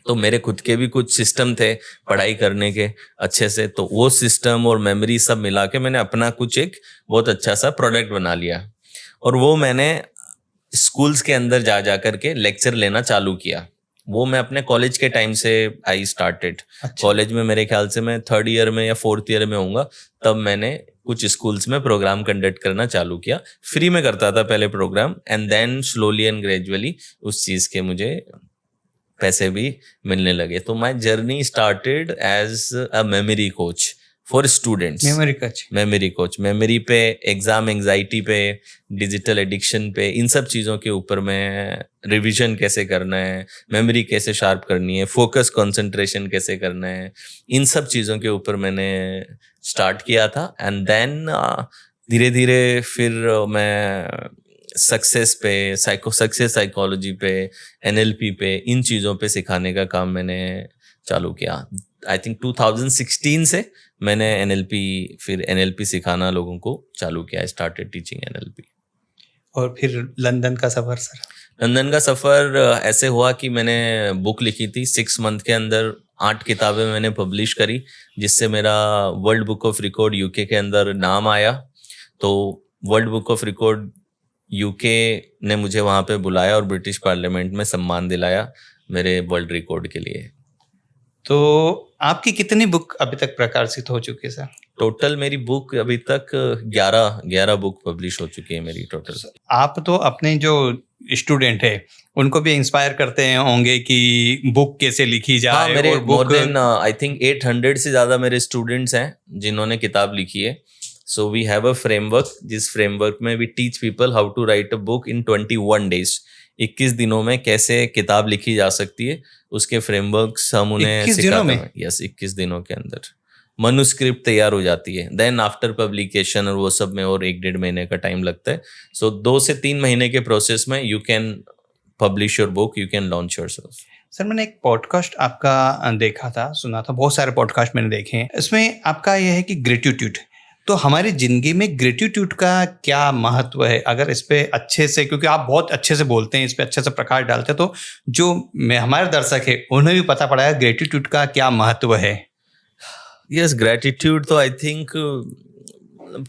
तो मेरे खुद के भी कुछ सिस्टम थे पढ़ाई करने के अच्छे से, तो वो सिस्टम और मेमोरी सब मिला के मैंने अपना कुछ एक बहुत अच्छा सा प्रोडक्ट बना लिया. और वो मैंने स्कूल्स के अंदर जा जा करके लेक्चर लेना चालू किया. वो मैं अपने कॉलेज के टाइम से आई स्टार्टेड. कॉलेज में मेरे ख्याल से मैं 3rd ईयर में या 4th ईयर में होऊंगा, तब मैंने कुछ स्कूल्स में प्रोग्राम कंडक्ट करना चालू किया. फ्री में करता था पहले program, and then slowly and gradually उस चीज़ के मुझे पैसे भी मिलने लगे. तो my journey started as a memory coach for students. Memory coach, memory पे, एग्जाम एंजाइटी पे, डिजिटल एडिक्शन पे, इन सब चीज़ों के ऊपर मैं रिवीजन कैसे करना है, मेमोरी कैसे शार्प करनी है, फोकस कंसंट्रेशन कैसे करना है, इन सब चीज़ों के ऊपर मैंने स्टार्ट किया था. एंड देन धीरे धीरे फिर मैं सक्सेस पे, सक्सेस साइकोलॉजी पे, NLP पे, इन चीज़ों पे सिखाने का काम मैंने चालू किया. आई थिंक 2016 से मैंने फिर NLP सिखाना लोगों को चालू किया. Started teaching NLP. और फिर लंदन का सफ़र सर? लंदन का सफ़र ऐसे हुआ कि मैंने बुक लिखी थी. 6 मंथ के अंदर 8 किताबें मैंने पब्लिश करी, जिससे मेरा world book of record UK के अंदर नाम आया. तो world book of record UK ने मुझे वहाँ पे बुलाया और ब्रिटिश पार्लियामेंट में सम्मान दिलाया मेरे वर्ल्ड रिकॉर्ड के लिए. तो आपकी कितनी बुक अभी तक प्रकाशित हो चुकी है सर? टोटल मेरी बुक अभी तक 11 बुक पब्लिश हो चुकी है मेरी टोटल. आप तो अपने जो स्टूडेंट है उनको भी इंस्पायर करते हैं होंगे कि बुक कैसे लिखी जाए. हाँ, मेरे और मोर देन आई थिंक 800 से ज़्यादा मेरे स्टूडेंट्स हैं जिन्होंने किताब लिखी है. So we have a framework, जिस फ्रेमवर्क में we teach people how to write a book in 21 days. 21 दिनों में कैसे किताब लिखी जा सकती है, उसके फ्रेमवर्क्स हम उन्हें सिखाते हैं. यस, 21 दिनों के अंदर मनुस्क्रिप्ट तैयार हो जाती है. देन आफ्टर पब्लिकेशन और वो सब में और 1-1.5 महीने का टाइम लगता है. सो 2 से 3 महीने के प्रोसेस में you can publish your book, you can launch yourself. Sir, मैंने एक पॉडकास्ट आपका देखा था, सुना था, बहुत सारे पॉडकास्ट मैंने देखे हैं. इसमें आपका यह है कि ग्रेटिट्यूड, तो हमारी ज़िंदगी में ग्रेटिट्यूड का क्या महत्व है? अगर इस पे अच्छे से, क्योंकि आप बहुत अच्छे से बोलते हैं, इस पे अच्छे से प्रकाश डालते हैं, तो जो हमारे दर्शक है उन्हें भी पता पड़ा है ग्रेटिट्यूड का क्या महत्व है. यस, ग्रेटिट्यूड तो आई थिंक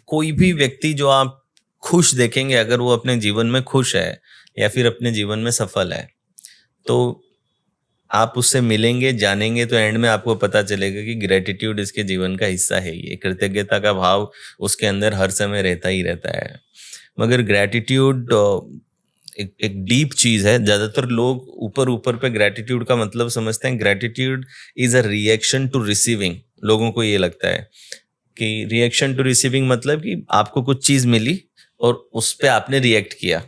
कोई भी व्यक्ति जो आप खुश देखेंगे, अगर वो अपने जीवन में खुश है या फिर अपने जीवन में सफल है, तो आप उससे मिलेंगे, जानेंगे, तो एंड में आपको पता चलेगा कि ग्रेटिट्यूड इसके जीवन का हिस्सा है. ये कृतज्ञता का भाव उसके अंदर हर समय रहता ही रहता है. मगर ग्रेटिट्यूड एक डीप चीज़ है. ज़्यादातर लोग ऊपर पे ग्रेटिट्यूड का मतलब समझते हैं. Gratitude is a reaction to receiving. लोगों को ये लगता है कि रिएक्शन टू रिसीविंग मतलब कि आपको कुछ चीज़ मिली और उस पर आपने रिएक्ट किया.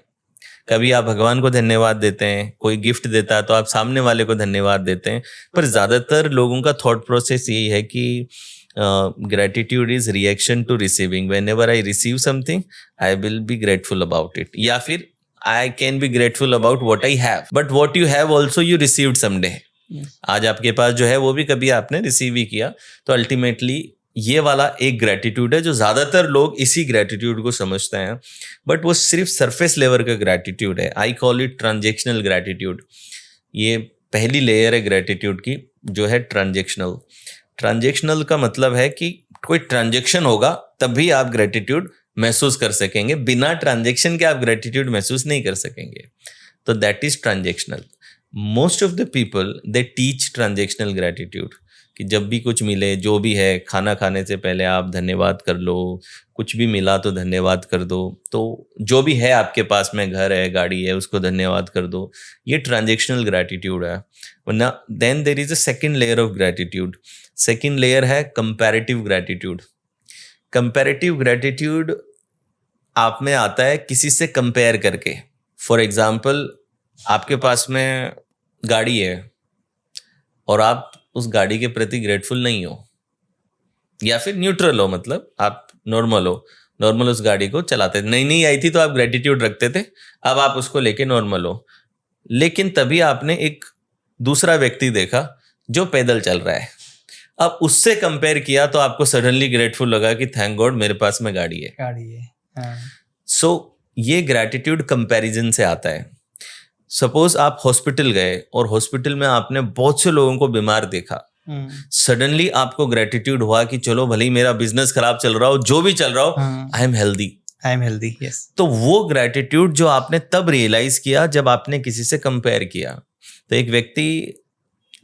कभी आप भगवान को धन्यवाद देते हैं, कोई गिफ्ट देता है तो आप सामने वाले को धन्यवाद देते हैं. पर ज़्यादातर लोगों का थॉट प्रोसेस यही है कि gratitude is reaction to receiving. Whenever I receive something I will be grateful about it, या फिर I can be grateful about what I have, but what you have also you received someday. आज आपके पास जो है वो भी कभी आपने रिसीव ही किया. तो अल्टीमेटली ये वाला एक ग्रेटिट्यूड है जो ज़्यादातर लोग इसी ग्रेटिट्यूड को समझते हैं, बट वो सिर्फ सरफेस लेवल का ग्रेटिट्यूड है. I call it transactional gratitude. ये पहली लेयर है ग्रेटिट्यूड की, जो है ट्रांजेक्शनल. ट्रांजेक्शनल का मतलब है कि कोई ट्रांजेक्शन होगा तभी आप ग्रेटिट्यूड महसूस कर सकेंगे. बिना ट्रांजेक्शन के आप ग्रेटिट्यूड महसूस नहीं कर सकेंगे. तो that is transactional. Most of the people they teach transactional gratitude, कि जब भी कुछ मिले, जो भी है, खाना खाने से पहले आप धन्यवाद कर लो, कुछ भी मिला तो धन्यवाद कर दो, तो जो भी है आपके पास में, घर है, गाड़ी है, उसको धन्यवाद कर दो. ये ट्रांजेक्शनल ग्रैटिट्यूड है. वरना then there is a second layer of gratitude. Second layer है कंपैरेटिव ग्रैटिट्यूड. कंपैरेटिव ग्रैटिट्यूड आप में आता है किसी से कंपेयर करके. फॉर एग्जाम्पल, आपके पास में गाड़ी है और आप उस गाड़ी के प्रति ग्रेटफुल नहीं हो, या फिर न्यूट्रल हो, मतलब आप नॉर्मल उस गाड़ी को चलाते थे। नई नई आई थी तो आप ग्रेटिट्यूड रखते थे, अब आप उसको लेके नॉर्मल हो। लेकिन तभी आपने एक दूसरा व्यक्ति देखा जो पैदल चल रहा है, अब उससे कंपेयर किया तो आपको सडनली ग्रेटफुल लगा कि थैंक गॉड मेरे पास में गाड़ी है। हाँ। सो ये ग्रेटिट्यूड कंपैरिजन से आता है। सपोज आप हॉस्पिटल गए और हॉस्पिटल में आपने बहुत से लोगों को बीमार देखा, सडनली आपको ग्रेटिट्यूड हुआ कि चलो भले ही मेरा बिजनेस खराब चल रहा हो, जो भी चल रहा हो, आई एम हेल्दी। यस। तो वो ग्रेटिट्यूड जो आपने तब रियलाइज किया जब आपने किसी से कंपेयर किया। तो एक व्यक्ति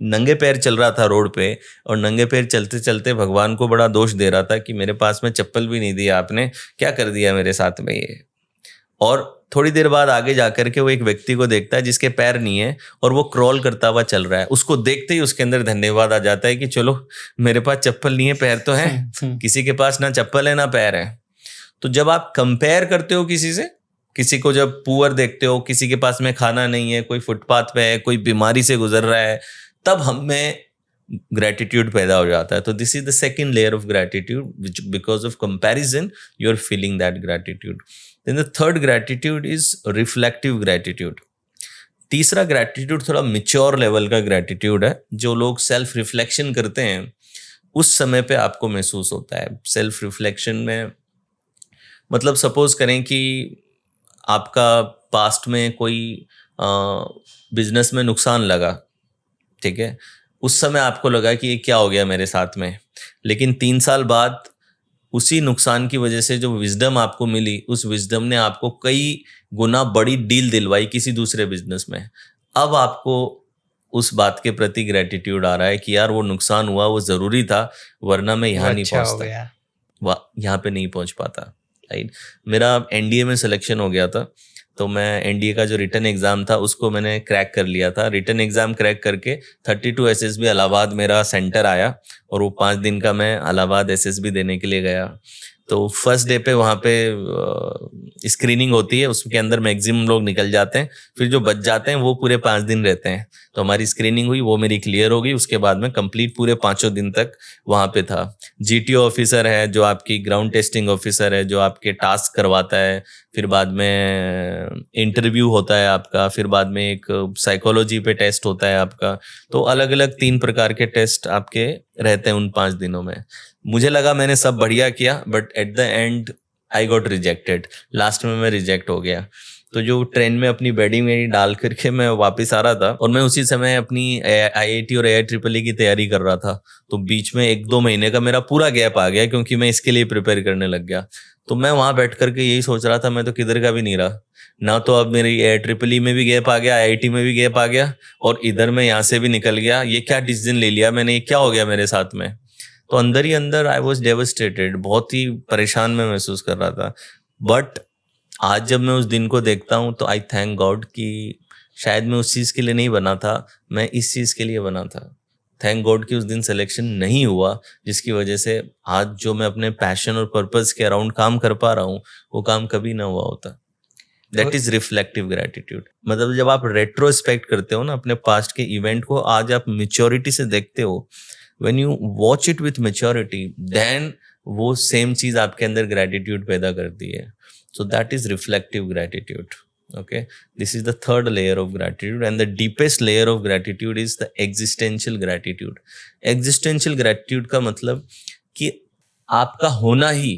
नंगे पैर चल रहा था रोड पे, और नंगे पैर चलते चलते भगवान को बड़ा दोष दे रहा था कि मेरे पास में चप्पल भी नहीं दिया आपने, क्या कर दिया मेरे साथ में ये। और थोड़ी देर बाद आगे जाकर के वो एक व्यक्ति को देखता है जिसके पैर नहीं है और वो क्रॉल करता हुआ चल रहा है। उसको देखते ही उसके अंदर धन्यवाद आ जाता है कि चलो मेरे पास चप्पल नहीं है, पैर तो है। किसी के पास ना चप्पल है ना पैर है। तो जब आप कंपेयर करते हो किसी से, किसी को जब पुअर देखते हो, किसी के पास में खाना नहीं है, कोई फुटपाथ पे है, कोई बीमारी से गुजर रहा है, तब हम में ग्रेटिट्यूड पैदा हो जाता है। तो this is the second layer of gratitude, which because of comparison you are feeling that gratitude. Then the third gratitude is reflective gratitude. तीसरा ग्रेटिट्यूड थोड़ा मिच्योर लेवल का ग्रेटिट्यूड है, जो लोग सेल्फ रिफ्लेक्शन करते हैं उस समय पे आपको महसूस होता है। सेल्फ रिफ्लेक्शन में मतलब सपोज करें कि आपका पास्ट में कोई बिजनेस में नुकसान लगा, ठीक है, उस समय आपको लगा कि ये क्या हो गया मेरे साथ में, लेकिन 3 साल बाद उसी नुकसान की वजह से जो विजडम आपको मिली, उस विजडम ने आपको कई गुना बड़ी डील दिलवाई किसी दूसरे बिजनेस में। अब आपको उस बात के प्रति ग्रेटिट्यूड आ रहा है कि यार वो नुकसान हुआ, वो ज़रूरी था, वरना मैं यहाँ नहीं पहुँचता, यहाँ पे नहीं पहुँच पाता। राइट। मेरा एनडीए में सिलेक्शन हो गया था, तो मैं एनडीए का जो रिटन एग्ज़ाम था उसको मैंने क्रैक कर लिया था। रिटन एग्ज़ाम क्रैक करके 32 एसएसबी इलाहाबाद मेरा सेंटर आया, और वो 5 दिन का मैं इलाहाबाद एसएसबी देने के लिए गया। तो फर्स्ट डे पे वहाँ पे स्क्रीनिंग होती है, उसके अंदर मैक्सिमम लोग निकल जाते हैं, फिर जो बच जाते हैं वो पूरे 5 दिन रहते हैं। तो हमारी स्क्रीनिंग हुई, वो मेरी क्लियर हो गई। उसके बाद में कंप्लीट पूरे 5 दिन तक वहाँ पे था। जीटीओ ऑफिसर है जो आपकी ग्राउंड टेस्टिंग ऑफिसर है, जो आपके टास्क करवाता है, फिर बाद में इंटरव्यू होता है आपका, फिर बाद में एक साइकोलॉजी पे टेस्ट होता है आपका। तो अलग अलग 3 प्रकार के टेस्ट आपके रहते हैं उन 5 दिनों में। मुझे लगा मैंने सब बढ़िया किया, but at the and I got rejected. Last में मैं रिजेक्ट हो गया। तो जो ट्रेन में अपनी बेडिंग मेरी डाल करके मैं वापस आ रहा था, और मैं उसी समय अपनी आईआईटी और AIEEE की तैयारी कर रहा था, तो बीच में 1-2 महीने का मेरा पूरा गैप आ गया, क्योंकि मैं इसके लिए प्रिपेयर करने लग गया। तो मैं वहाँ बैठ करके यही सोच रहा था, मैं तो किधर का भी नहीं रहा ना। तो अब मेरी AIEEE में भी गैप आ गया, IIT में भी गैप आ गया, और इधर मैं यहाँ से भी निकल गया। ये क्या डिसीजन ले लिया मैंने, ये क्या हो गया मेरे साथ में। तो अंदर ही अंदर आई वॉज डेवस्टेटेड, बहुत ही परेशान मैं महसूस कर रहा था। बट आज जब मैं उस दिन को देखता हूँ तो आई थैंक गॉड कि शायद मैं उस चीज़ के लिए नहीं बना था, मैं इस चीज़ के लिए बना था। थैंक गॉड कि उस दिन सिलेक्शन नहीं हुआ, जिसकी वजह से आज जो मैं अपने पैशन और पर्पस के अराउंड काम कर पा रहा हूँ, वो काम कभी ना हुआ होता। That is reflective gratitude. मतलब जब आप रेट्रोस्पेक्ट करते हो ना अपने पास्ट के इवेंट को, आज आप मेच्योरिटी से देखते हो, when you watch it with maturity, then वो सेम चीज आपके अंदर ग्रेटिट्यूड पैदा करती है। So that is reflective gratitude. Okay, this is the third layer of gratitude, and the deepest layer of gratitude is the existential gratitude. Existential gratitude का मतलब कि आपका होना ही,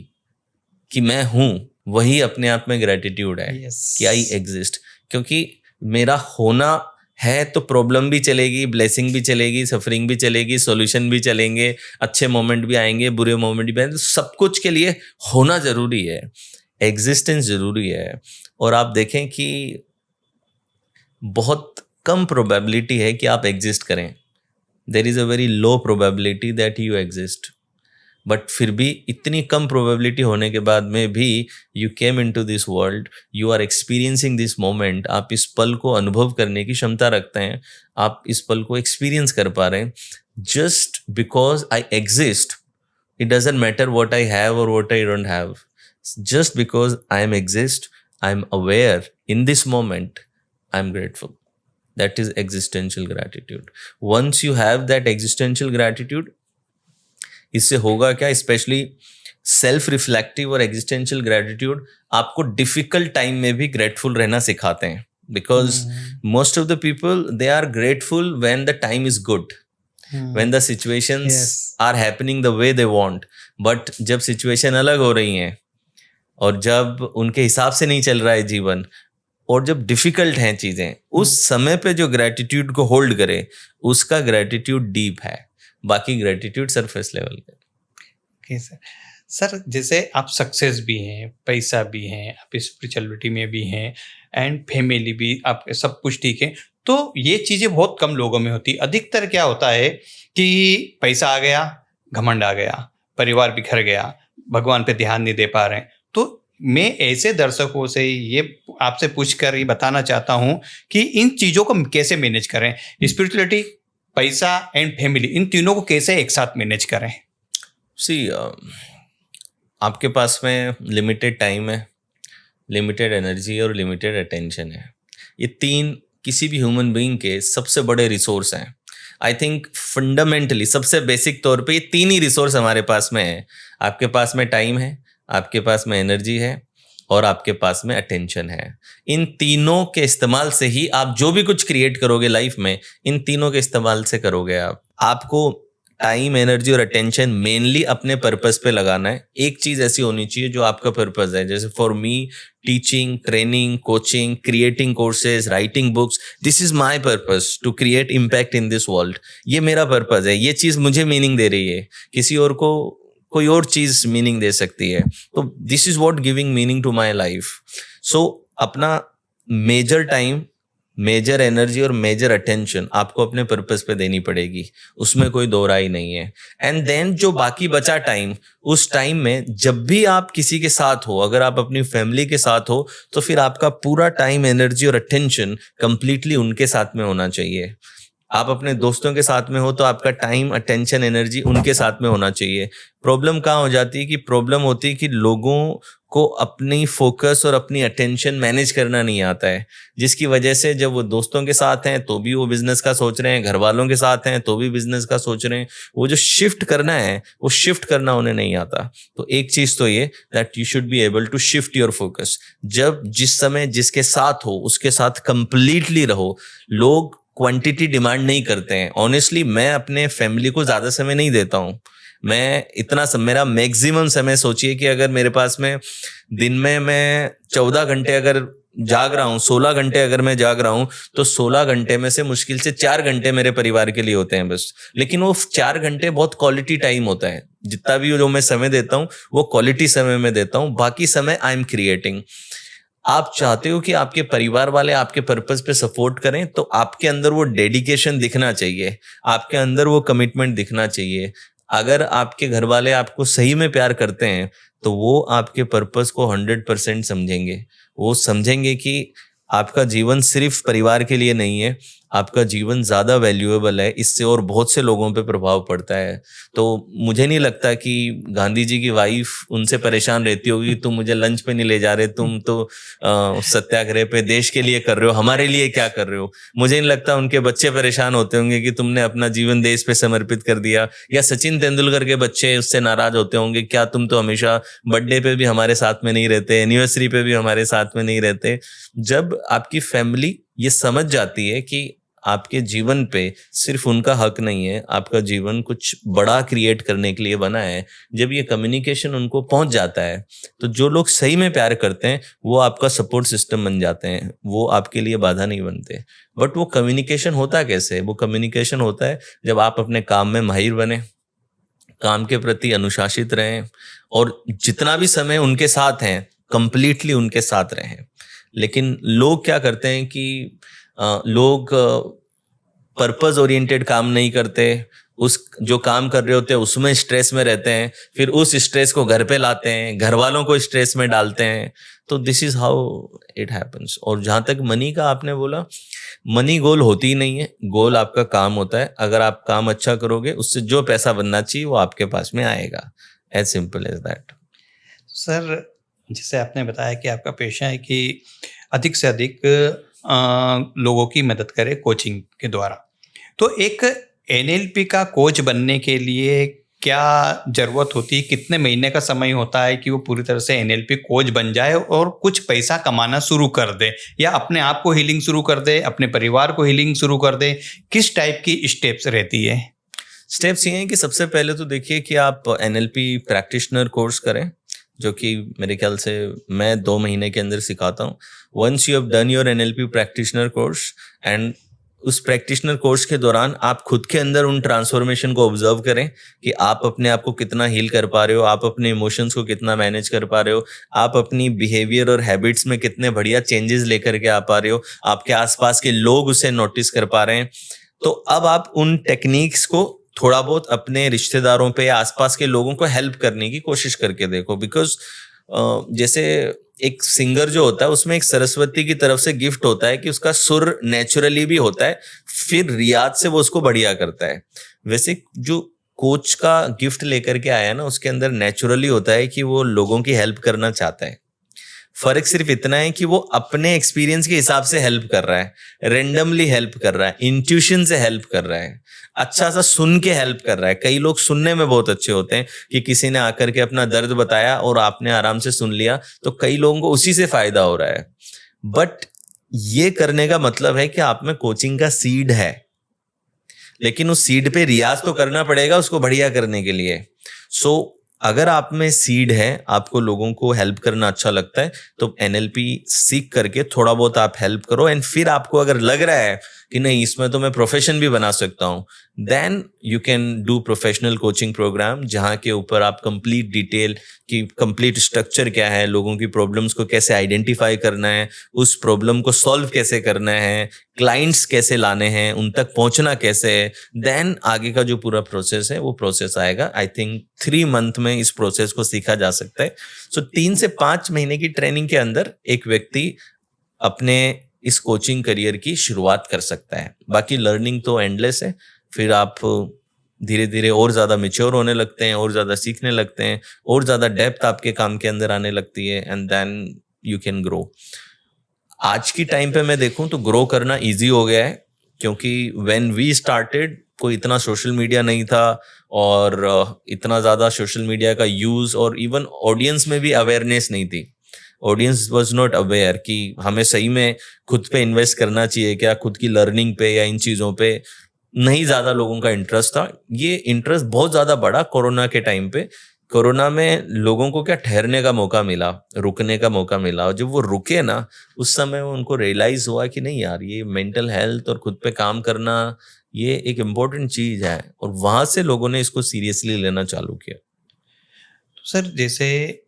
कि मैं हूँ, वही अपने आप में ग्रेटिट्यूड है। कि आई एग्जिस्ट। क्योंकि मेरा होना है तो प्रॉब्लम भी चलेगी, ब्लेसिंग भी चलेगी, सफरिंग भी चलेगी, सॉल्यूशन भी चलेंगे, अच्छे मोमेंट भी आएंगे, बुरे मोमेंट भी आएंगे। सब कुछ के लिए होना जरूरी है, एग्जिस्टेंस जरूरी है। और आप देखें कि बहुत कम प्रोबेबिलिटी है कि आप एग्जिस्ट करें। There is a very low probability that you exist. But फिर भी इतनी कम प्रोबेबिलिटी होने के बाद में भी you came into this world, you are experiencing this moment. आप इस पल को अनुभव करने की क्षमता रखते हैं, आप इस पल को एक्सपीरियंस कर पा रहे हैं। Just because I exist, it doesn't matter what I have or what I don't have. Just because I am exist, I am aware in this moment, I am grateful. That is existential gratitude. Once you have that existential gratitude, इससे होगा क्या, specially self reflective और existential gratitude आपको difficult time में भी grateful रहना सिखाते हैं, because most of the people they are grateful when the time is good, when the situations Yes. are happening the way they want, but जब situation अलग हो रही हैं और जब उनके हिसाब से नहीं चल रहा है जीवन, और जब डिफिकल्ट हैं चीजें, उस समय पे जो ग्रेटिट्यूड को होल्ड करे उसका ग्रेटिट्यूड डीप है, बाकी ग्रेटिट्यूड सरफेस लेवल पे। Okay sir. सर जैसे आप सक्सेस भी हैं, पैसा भी हैं, आप स्पिरिचुअलिटी में भी हैं, एंड फैमिली भी, आप सब कुछ ठीक है, तो ये चीज़ें बहुत कम लोगों में होती। अधिकतर क्या होता है कि पैसा आ गया, घमंड आ गया, परिवार बिखर गया, भगवान पे ध्यान नहीं दे पा रहे हैं। तो मैं ऐसे दर्शकों से ये आपसे पूछकर ये बताना चाहता हूँ कि इन चीज़ों को कैसे मैनेज करें, स्पिरिचुअलिटी, पैसा एंड फैमिली, इन तीनों को कैसे एक साथ मैनेज करें। सी आपके पास में लिमिटेड टाइम है, लिमिटेड एनर्जी और लिमिटेड अटेंशन है। ये तीन किसी भी ह्यूमन बीइंग के सबसे बड़े रिसोर्स हैं। आई थिंक फंडामेंटली सबसे बेसिक तौर पे ये तीन ही रिसोर्स हमारे पास में है। आपके पास में टाइम है, आपके पास में एनर्जी है और आपके पास में अटेंशन है। इन तीनों के इस्तेमाल से ही आप जो भी कुछ क्रिएट करोगे लाइफ में, इन तीनों के इस्तेमाल से करोगे आप। आपको टाइम, एनर्जी और अटेंशन मेनली अपने पर्पस पे लगाना है। एक चीज ऐसी होनी चाहिए जो आपका पर्पस है, जैसे for me teaching, training, coaching, creating courses, writing books, this is my purpose to create impact in this world. ये मेरा पर्पस है, ये चीज मुझे मीनिंग दे रही है, किसी और को कोई और चीज मीनिंग दे सकती है। तो this is what giving meaning to my life. So अपना मेजर टाइम, मेजर एनर्जी और मेजर अटेंशन आपको अपने पर्पस पे देनी पड़ेगी, उसमें कोई दो राय नहीं है। एंड देन जो बाकी बचा टाइम, उस टाइम में जब भी आप किसी के साथ हो, अगर आप अपनी फैमिली के साथ हो, तो फिर आपका पूरा टाइम, एनर्जी और अटेंशन कंप्लीटली उनके साथ में होना चाहिए। आप अपने दोस्तों के साथ में हो तो आपका टाइम, अटेंशन, एनर्जी उनके साथ में होना चाहिए। प्रॉब्लम कहाँ हो जाती है कि प्रॉब्लम होती है कि लोगों को अपनी फोकस और अपनी अटेंशन मैनेज करना नहीं आता है, जिसकी वजह से जब वो दोस्तों के साथ हैं तो भी वो बिजनेस का सोच रहे हैं, घर वालों के साथ हैं तो भी बिजनेस का सोच रहे हैं, वो जो शिफ्ट करना है वो शिफ्ट करना उन्हें नहीं आता। तो एक चीज तो ये that you should be able to shift your focus. जब जिस समय जिसके साथ हो उसके साथ कंप्लीटली रहो। लोग क्वांटिटी डिमांड नहीं करते हैं। ऑनेस्टली मैं अपने फैमिली को ज्यादा समय नहीं देता हूँ। मैं इतना मेरा मैक्सिमम समय, सोचिए कि अगर मेरे पास में दिन में मैं 14 घंटे अगर जाग रहा हूँ, 16 घंटे अगर मैं जाग रहा हूँ, तो 16 घंटे में से मुश्किल से 4 घंटे मेरे परिवार के लिए होते हैं बस। लेकिन वो 4 घंटे बहुत क्वालिटी टाइम होता है। जितना भी जो मैं समय देता हूँ वो क्वालिटी समय में देता हूँ, बाकी समय आई एम क्रिएटिंग। आप चाहते हो कि आपके परिवार वाले आपके पर्पस पे सपोर्ट करें, तो आपके अंदर वो डेडिकेशन दिखना चाहिए, आपके अंदर वो कमिटमेंट दिखना चाहिए। अगर आपके घर वाले आपको सही में प्यार करते हैं तो वो आपके पर्पस को 100% समझेंगे। वो समझेंगे कि आपका जीवन सिर्फ परिवार के लिए नहीं है, आपका जीवन ज़्यादा वैल्यूएबल है, इससे और बहुत से लोगों पे प्रभाव पड़ता है। तो मुझे नहीं लगता कि गांधी जी की वाइफ उनसे परेशान रहती होगी, तुम मुझे लंच पे नहीं ले जा रहे, तुम तो सत्याग्रह पे देश के लिए कर रहे हो, हमारे लिए क्या कर रहे हो। मुझे नहीं लगता उनके बच्चे परेशान होते होंगे कि तुमने अपना जीवन देश पे समर्पित कर दिया। या सचिन तेंदुलकर के बच्चे उससे नाराज होते होंगे, क्या तुम तो हमेशा बर्थडे पे भी हमारे साथ में नहीं रहते, एनिवर्सरी पे भी हमारे साथ में नहीं रहते। जब आपकी फैमिली ये समझ जाती है कि आपके जीवन पे सिर्फ उनका हक नहीं है, आपका जीवन कुछ बड़ा क्रिएट करने के लिए बना है, जब ये कम्युनिकेशन उनको पहुंच जाता है, तो जो लोग सही में प्यार करते हैं वो आपका सपोर्ट सिस्टम बन जाते हैं, वो आपके लिए बाधा नहीं बनते। बट वो कम्युनिकेशन होता कैसे? वो कम्युनिकेशन होता है जब आप अपने काम में माहिर बने, काम के प्रति अनुशासित रहें और जितना भी समय उनके साथ हैं कंप्लीटली उनके साथ रहें। लेकिन लोग क्या करते हैं कि लोग पर्पस ओरिएंटेड काम नहीं करते, उस जो काम कर रहे होते हैं उसमें स्ट्रेस में रहते हैं, फिर उस स्ट्रेस को घर पे लाते हैं, घर वालों को स्ट्रेस में डालते हैं। तो this is how it happens. और जहाँ तक मनी का आपने बोला, मनी गोल होती ही नहीं है, गोल आपका काम होता है। अगर आप काम अच्छा करोगे उससे जो पैसा बनना चाहिए वो आपके पास में आएगा, as simple as that. Sir जैसे आपने बताया कि आपका पेशा है कि अधिक से अधिक लोगों की मदद करे कोचिंग के द्वारा, तो एक NLP का कोच बनने के लिए क्या ज़रूरत होती है, कितने महीने का समय होता है कि वो पूरी तरह से एनएलपी कोच बन जाए और कुछ पैसा कमाना शुरू कर दे, या अपने आप को हीलिंग शुरू कर दे, अपने परिवार को हीलिंग शुरू कर दे? किस टाइप की स्टेप्स रहती है? स्टेप्स ये हैं कि सबसे पहले तो देखिए कि आप एनएलपी प्रैक्टिशनर कोर्स करें, जो कि मेरे ख्याल से मैं 2 महीने के अंदर सिखाता हूँ. Once you have done your NLP practitioner course, and उस प्रैक्टिशनर कोर्स के दौरान आप खुद के अंदर उन ट्रांसफॉर्मेशन को ऑब्जर्व करें कि आप अपने आप को कितना हील कर पा रहे हो, आप अपने इमोशंस को कितना मैनेज कर पा रहे हो, आप अपनी बिहेवियर और हैबिट्स में कितने बढ़िया चेंजेस लेकर के आ पा रहे हो, आपके आसपास के लोग उसे नोटिस कर पा रहे हैं. तो अब आप उन टेक्निक्स को थोड़ा बहुत अपने रिश्तेदारों पे या आसपास के लोगों को हेल्प करने की कोशिश करके देखो. बिकॉज जैसे एक सिंगर जो होता है उसमें एक सरस्वती की तरफ से गिफ्ट होता है कि उसका सुर नेचुरली भी होता है, फिर रियाज से वो उसको बढ़िया करता है. वैसे जो कोच का गिफ्ट लेकर के आया ना, उसके अंदर नेचुरली होता है कि वो लोगों की हेल्प करना चाहता है. फर्क सिर्फ इतना है कि वो अपने एक्सपीरियंस के हिसाब से हेल्प कर रहा है, रेंडमली हेल्प कर रहा है, इंट्यूशन से हेल्प कर रहा है, अच्छा सा सुन के हेल्प कर रहा है. कई लोग सुनने में बहुत अच्छे होते हैं कि किसी ने आकर के अपना दर्द बताया और आपने आराम से सुन लिया, तो कई लोगों को उसी से फायदा हो रहा है. बट ये करने का मतलब है कि आप में कोचिंग का सीड है, लेकिन उस सीड पे रियाज तो करना पड़ेगा उसको बढ़िया करने के लिए. सो अगर आप में सीड है, आपको लोगों को हेल्प करना अच्छा लगता है, तो एनएलपी सीख करके थोड़ा बहुत आप हेल्प करो. एंड फिर आपको अगर लग रहा है कि नहीं इसमें तो मैं प्रोफेशन भी बना सकता हूँ, then you can do professional coaching program, जहाँ के ऊपर आप कंप्लीट डिटेल कि कंप्लीट स्ट्रक्चर क्या है, लोगों की प्रॉब्लम्स को कैसे आइडेंटिफाई करना है, उस प्रॉब्लम को सॉल्व कैसे करना है, क्लाइंट्स कैसे लाने हैं, उन तक पहुंचना कैसे है, देन आगे का जो पूरा प्रोसेस है वो प्रोसेस आएगा. आई थिंक 3 मंथ में इस प्रोसेस को सीखा जा सकता है. सो 3 से 5 महीने की ट्रेनिंग के अंदर एक व्यक्ति अपने इस कोचिंग करियर की शुरुआत कर सकता है. बाकी लर्निंग तो एंडलेस है. फिर आप धीरे धीरे और ज़्यादा मेच्योर होने लगते हैं, और ज़्यादा सीखने लगते हैं, और ज़्यादा डेप्थ आपके काम के अंदर आने लगती है, and then you can grow. आज की टाइम पे मैं देखूं तो ग्रो करना इजी हो गया है, क्योंकि व्हेन वी स्टार्टेड कोई इतना सोशल मीडिया नहीं था, और इतना ज़्यादा सोशल मीडिया का यूज़, और इवन ऑडियंस में भी अवेयरनेस नहीं थी. ऑडियंस वॉज नॉट अवेयर कि हमें सही में खुद पे इन्वेस्ट करना चाहिए क्या, खुद की लर्निंग पे या इन चीज़ों पे नहीं ज़्यादा लोगों का इंटरेस्ट था. ये इंटरेस्ट बहुत ज़्यादा बढ़ा कोरोना के टाइम पे. कोरोना में लोगों को क्या ठहरने का मौका मिला, रुकने का मौका मिला, और जब वो रुके ना, उस समय उनको रियलाइज हुआ कि नहीं यार, ये मेंटल हेल्थ और खुद पे काम करना ये एक इम्पोर्टेंट चीज़ है, और वहाँ से लोगों ने इसको सीरियसली लेना चालू किया. सर, जैसे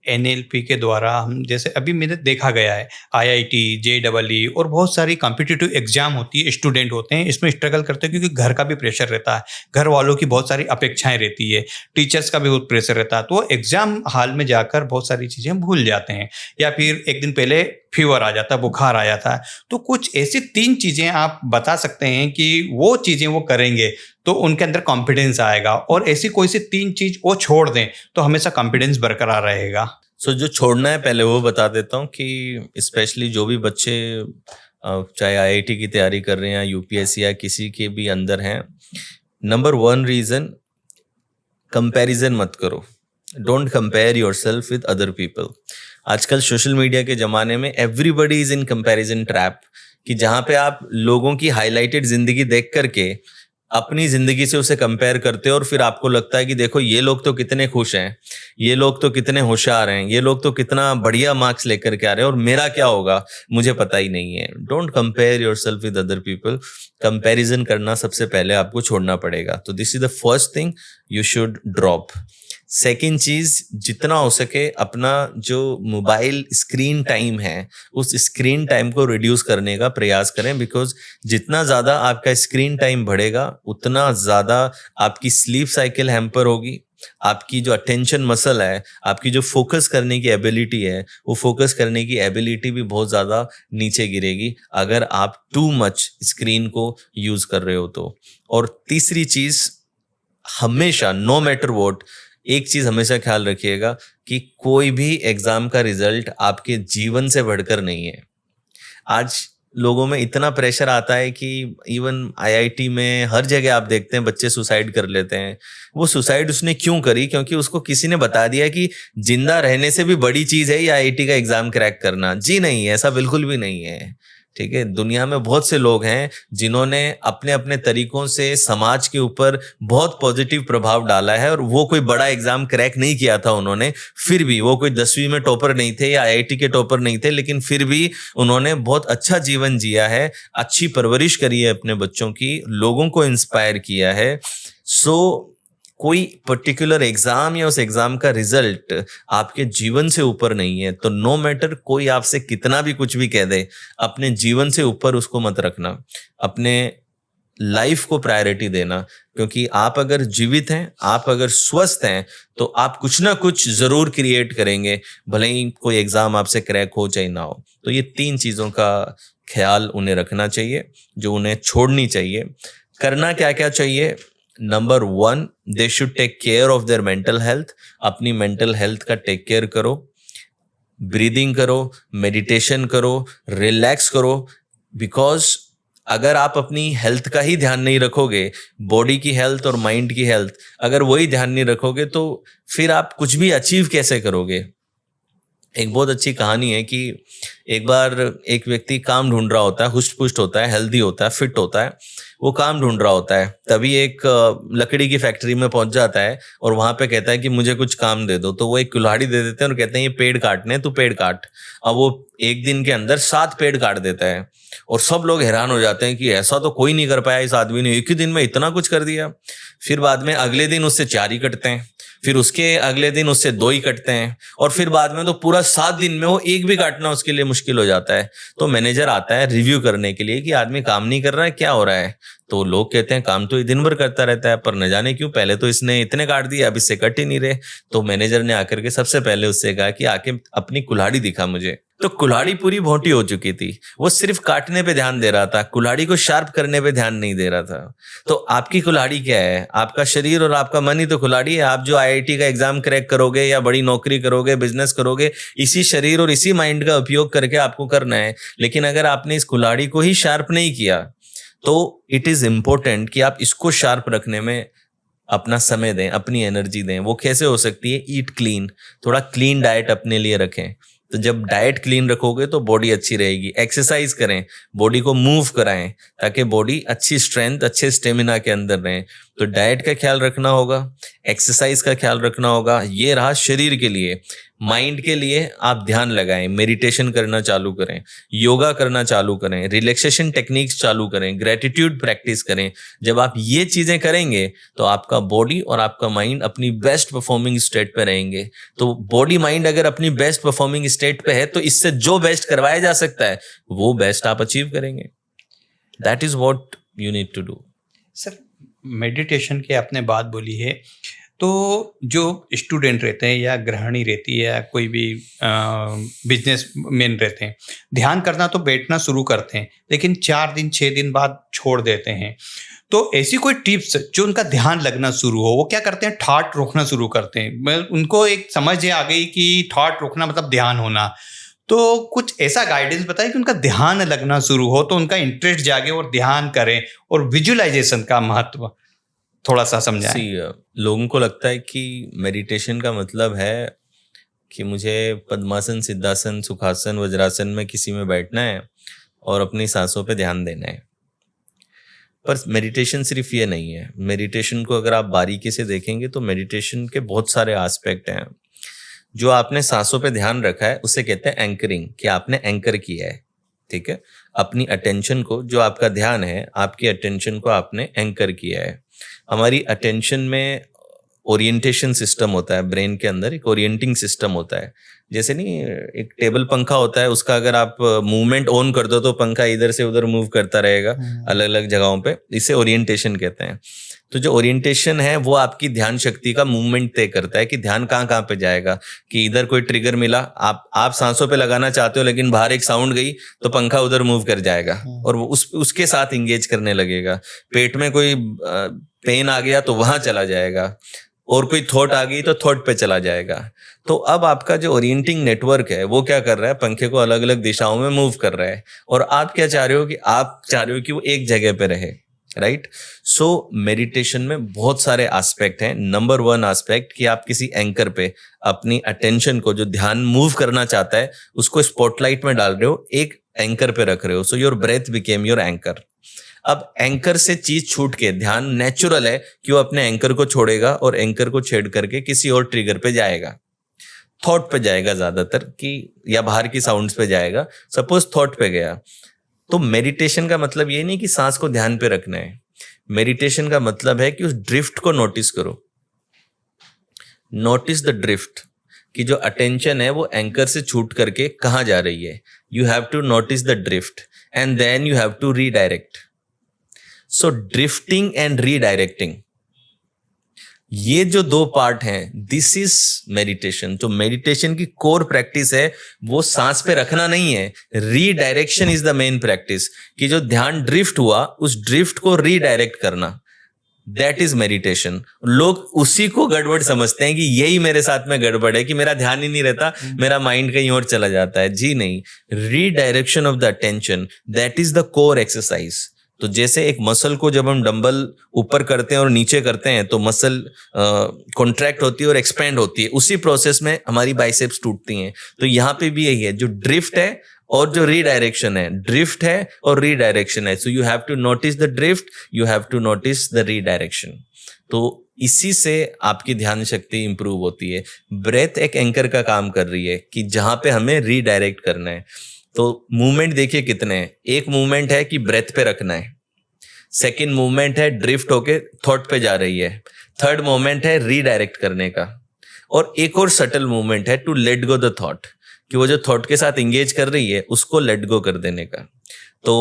एनएलपी के द्वारा हम, जैसे अभी मैंने देखा गया है, आईआईटी, जेईई और बहुत सारी कॉम्पिटिटिव एग्जाम होती है, स्टूडेंट होते हैं इसमें स्ट्रगल करते हैं, क्योंकि घर का भी प्रेशर रहता है, घर वालों की बहुत सारी अपेक्षाएं रहती है, टीचर्स का भी बहुत प्रेशर रहता है, तो वो एग्जाम हॉल में जाकर बहुत सारी चीज़ें भूल जाते हैं, या फिर एक दिन पहले फीवर आ जाता है, बुखार आ जाता है. तो कुछ ऐसी 3 चीज़ें आप बता सकते हैं कि वो चीज़ें वो करेंगे तो उनके अंदर कॉन्फिडेंस आएगा, और ऐसी कोई सी 3 चीज़ वो छोड़ दें तो हमेशा कॉन्फिडेंस बरकरार रहेगा? सो जो छोड़ना है पहले वो बता देता हूँ कि स्पेशली जो भी बच्चे चाहे आईआईटी की तैयारी कर रहे हैं या यूपीएससी या किसी के भी अंदर हैं, नंबर 1 रीज़न, कंपैरिजन मत करो. Don't compare yourself with other people. आजकल सोशल मीडिया के ज़माने में everybody is in comparison trap, कि जहाँ पे आप लोगों की हाईलाइटेड ज़िंदगी देख करके अपनी ज़िंदगी से उसे कंपेयर करते हो, और फिर आपको लगता है कि देखो ये लोग तो कितने खुश हैं, ये लोग तो कितने होशियार हैं, ये लोग तो कितना बढ़िया मार्क्स लेकर के आ रहे हैं, और मेरा क्या होगा, मुझे पता ही नहीं है. Don't compare yourself with other people. Comparison करना सबसे पहले आपको छोड़ना पड़ेगा. तो this is the first thing you should drop. Second चीज़, जितना हो सके अपना जो मोबाइल स्क्रीन टाइम है उस स्क्रीन टाइम को रिड्यूस करने का प्रयास करें, बिकॉज जितना ज़्यादा आपका स्क्रीन टाइम बढ़ेगा उतना ज़्यादा आपकी स्लीप साइकिल हैम्पर होगी, आपकी जो अटेंशन मसल है, आपकी जो फोकस करने की एबिलिटी है, वो फोकस करने की एबिलिटी भी बहुत ज़्यादा नीचे गिरेगी अगर आप टू मच स्क्रीन को यूज़ कर रहे हो तो. और तीसरी चीज़, हमेशा नो मैटर व्हाट, एक चीज हमेशा ख्याल रखिएगा कि कोई भी एग्जाम का रिजल्ट आपके जीवन से बढ़कर नहीं है. आज लोगों में इतना प्रेशर आता है कि इवन आईआईटी में हर जगह आप देखते हैं बच्चे सुसाइड कर लेते हैं। वो सुसाइड उसने क्यों करी? क्योंकि उसको किसी ने बता दिया कि जिंदा रहने से भी बड़ी चीज है ये आईआईटी का एग्जाम क्रैक करना। जी नहीं, ऐसा बिल्कुल भी नहीं है। ठीक है, दुनिया में बहुत से लोग हैं जिन्होंने अपने अपने तरीकों से समाज के ऊपर बहुत पॉजिटिव प्रभाव डाला है, और वो कोई बड़ा एग्जाम क्रैक नहीं किया था उन्होंने, फिर भी वो कोई 10वीं में टॉपर नहीं थे या आईआईटी के टॉपर नहीं थे, लेकिन फिर भी उन्होंने बहुत अच्छा जीवन जिया है, अच्छी परवरिश करी है अपने बच्चों की, लोगों को इंस्पायर किया है। सो कोई पर्टिकुलर एग्जाम या उस एग्जाम का रिजल्ट आपके जीवन से ऊपर नहीं है। तो नो मैटर कोई आपसे कितना भी कुछ भी कह दे, अपने जीवन से ऊपर उसको मत रखना, अपने लाइफ को प्रायोरिटी देना। क्योंकि आप अगर जीवित हैं, आप अगर स्वस्थ हैं, तो आप कुछ ना कुछ जरूर क्रिएट करेंगे, भले ही कोई एग्जाम आपसे क्रैक हो चाहे ना हो। तो ये 3 चीजों का ख्याल उन्हें रखना चाहिए, जो उन्हें छोड़नी चाहिए। करना क्या क्या चाहिए? Number 1, they should take care of their mental health. अपनी मेंटल हेल्थ का टेक केयर करो, ब्रीदिंग करो, मेडिटेशन करो, रिलैक्स करो। बिकॉज अगर आप अपनी हेल्थ का ही ध्यान नहीं रखोगे, बॉडी की हेल्थ और माइंड की हेल्थ, अगर वही ध्यान नहीं रखोगे, तो फिर आप कुछ भी अचीव कैसे करोगे? एक बहुत अच्छी कहानी है कि एक बार एक व्यक्ति काम ढूंढ रहा होता है, हुष्ट पुष्ट होता है, हेल्दी होता है, फिट होता है, वो काम ढूंढ रहा होता है। तभी एक लकड़ी की फैक्ट्री में पहुंच जाता है और वहां पे कहता है कि मुझे कुछ काम दे दो। तो वो एक कुल्हाड़ी दे देते हैं और कहते हैं ये पेड़ काटने, तू पेड़ काट। अब वो एक दिन के अंदर 7 पेड़ काट देता है, और सब लोग हैरान हो जाते हैं कि ऐसा तो कोई नहीं कर पाया इस आदमी ने, एक ही दिन में इतना कुछ कर दिया। फिर बाद में अगले दिन उससे 4 ही कटते हैं, फिर उसके अगले दिन उससे 2 ही कटते हैं, और फिर बाद में तो पूरा 7 दिन में वो एक भी काटना उसके लिए मुश्किल हो जाता है। तो मैनेजर आता है रिव्यू करने के लिए कि आदमी काम नहीं कर रहा है, क्या हो रहा है? तो लोग कहते हैं काम तो ये दिन भर करता रहता है, पर न जाने क्यों पहले तो इसने इतने काट दिए, अब इससे कट ही नहीं रहे। तो मैनेजर ने आकर के सबसे पहले उससे कहा कि आके अपनी कुल्हाड़ी दिखा मुझे। तो कुल्हाड़ी पूरी भोंटी हो चुकी थी, वो सिर्फ काटने पे ध्यान दे रहा था, कुल्हाड़ी को शार्प करने पे ध्यान नहीं दे रहा था। तो आपकी कुल्हाड़ी क्या है? आपका शरीर और आपका मन ही तो कुल्हाड़ी है। आप जो आईआईटी का एग्जाम क्रैक करोगे या बड़ी नौकरी करोगे, बिजनेस करोगे, इसी शरीर और इसी माइंड का उपयोग करके आपको करना है। लेकिन अगर आपने इस कुल्हाड़ी को ही शार्प नहीं किया, तो इट इज इम्पोर्टेंट कि आप इसको शार्प रखने में अपना समय दें, अपनी एनर्जी दें। वो कैसे हो सकती है? ईट क्लीन, थोड़ा क्लीन डाइट अपने लिए रखें। तो जब डाइट क्लीन रखोगे तो बॉडी अच्छी रहेगी। एक्सरसाइज करें, बॉडी को मूव कराएं, ताकि बॉडी अच्छी स्ट्रेंथ, अच्छे स्टेमिना के अंदर रहे। तो डाइट का ख्याल रखना होगा, एक्सरसाइज का ख्याल रखना होगा। ये रहा शरीर के लिए। माइंड के लिए आप ध्यान लगाएं, मेडिटेशन करना चालू करें, योगा करना चालू करें, रिलैक्सेशन टेक्निक्स चालू करें, ग्रेटिट्यूड प्रैक्टिस करें। जब आप ये चीजें करेंगे तो आपका बॉडी और आपका माइंड अपनी बेस्ट परफॉर्मिंग स्टेट पे रहेंगे। तो बॉडी माइंड अगर अपनी बेस्ट परफॉर्मिंग स्टेट पे है, तो इससे जो बेस्ट करवाया जा सकता है वो बेस्ट आप अचीव करेंगे। That is what you need to do. Sir, meditation की आपने बात बोली है, तो जो स्टूडेंट रहते हैं या गृहिणी रहती है या कोई भी बिजनेसमैन रहते हैं, ध्यान करना तो बैठना शुरू करते हैं, लेकिन 4 दिन 6 दिन बाद छोड़ देते हैं। तो ऐसी कोई टिप्स जो उनका ध्यान लगना शुरू हो, वो क्या करते हैं? थॉट रोकना शुरू करते हैं। उनको एक समझ आ गई कि थॉट रोकना मतलब ध्यान होना। तो कुछ ऐसा गाइडेंस बताइए कि उनका ध्यान लगना शुरू हो, तो उनका इंटरेस्ट जागे और ध्यान करें, और विजुअलाइजेशन का महत्व थोड़ा सा समझाएं। लोगों को लगता है कि मेडिटेशन का मतलब है कि मुझे पद्मासन, सिद्धासन, सुखासन, वज्रासन में किसी में बैठना है और अपनी सांसों पे ध्यान देना है। पर मेडिटेशन सिर्फ ये नहीं है। मेडिटेशन को अगर आप बारीकी से देखेंगे तो मेडिटेशन के बहुत सारे एस्पेक्ट हैं। जो आपने सांसों पे ध्यान रखा है उसे कहते हैं एंकरिंग, कि आपने एंकर किया है। ठीक है, अपनी अटेंशन को, जो आपका ध्यान है, आपकी अटेंशन को आपने एंकर किया है। हमारी अटेंशन में ओरिएंटेशन सिस्टम होता है, ब्रेन के अंदर एक ओरिएंटिंग सिस्टम होता है। जैसे नहीं, एक टेबल पंखा होता है, उसका अगर आप मूवमेंट ऑन कर दो तो पंखा इधर से उधर मूव करता रहेगा अलग अलग जगहों पे। इसे ओरिएंटेशन कहते हैं। तो जो ओरिएंटेशन है वो आपकी ध्यान शक्ति का मूवमेंट तय करता है कि ध्यान कहाँ कहाँ पे जाएगा। कि इधर कोई ट्रिगर मिला, आप सांसों पे लगाना चाहते हो, लेकिन बाहर एक साउंड गई तो पंखा उधर मूव कर जाएगा और वो उसके साथ इंगेज करने लगेगा। पेट में कोई पेन आ गया तो वहां चला जाएगा। और कोई थॉट आ गई तो थॉट पे चला जाएगा। तो अब आपका जो ओरिएंटिंग नेटवर्क है वो क्या कर रहा है, पंखे को अलग अलग दिशाओं में मूव कर रहा है, और आप क्या चाह रहे हो कि आप चाह रहे हो कि वो एक जगह पे रहे, राइट। सो मेडिटेशन में बहुत सारे एस्पेक्ट हैं। नंबर 1 एस्पेक्ट कि आप किसी एंकर पे अपनी अटेंशन को, जो ध्यान मूव करना चाहता है, उसको स्पॉटलाइट में डाल रहे हो, एक एंकर पे रख रहे हो। So your breath became your anchor. अब एंकर से चीज छूट के, ध्यान नेचुरल है कि वो अपने एंकर को छोड़ेगा और एंकर को छेड़ करके किसी और ट्रिगर पे जाएगा, थॉट पे जाएगा ज्यादातर, कि या बाहर की साउंड्स पे जाएगा। सपोज थॉट पे गया, तो मेडिटेशन का मतलब ये नहीं कि सांस को ध्यान पे रखना है। मेडिटेशन का मतलब है कि उस ड्रिफ्ट को नोटिस करो, नोटिस द ड्रिफ्ट, कि जो अटेंशन है वो एंकर से छूट करके कहाँ जा रही है। You have to notice the drift and then you have to redirect. So drifting and redirecting, ये जो 2 पार्ट हैं, दिस इज मेडिटेशन। तो मेडिटेशन की कोर प्रैक्टिस है वो सांस पे रखना नहीं है, redirection is the main practice, कि जो ध्यान ड्रिफ्ट हुआ उस ड्रिफ्ट को रीडायरेक्ट करना, दैट इज मेडिटेशन। लोग उसी को गड़बड़ समझते हैं कि यही मेरे साथ में गड़बड़ है, कि मेरा ध्यान ही नहीं रहता, मेरा माइंड कहीं और चला जाता है। जी नहीं, redirection of the attention, that is the core exercise. तो जैसे एक मसल को जब हम डंबल ऊपर करते हैं और नीचे करते हैं तो मसल कॉन्ट्रैक्ट होती है और एक्सपेंड होती है, उसी प्रोसेस में हमारी बाइसेप्स टूटती हैं। तो यहाँ पे भी यही है, जो ड्रिफ्ट है और जो रीडायरेक्शन है, ड्रिफ्ट है और रीडायरेक्शन है। So you have to notice the drift, you have to notice the redirection. तो इसी से आपकी ध्यान शक्ति इंप्रूव होती है। ब्रेथ एक एंकर का काम कर रही है कि जहां पे हमें रीडायरेक्ट करना है। तो मूवमेंट देखिए कितने हैं। एक मूवमेंट है कि ब्रेथ पे रखना है, सेकंड मूवमेंट है ड्रिफ्ट होके थॉट पे जा रही है, थर्ड मूवमेंट है रीडायरेक्ट करने का, और एक और सटल मूवमेंट है to let go the thought, कि वो जो थॉट के साथ इंगेज कर रही है उसको लेट गो कर देने का। तो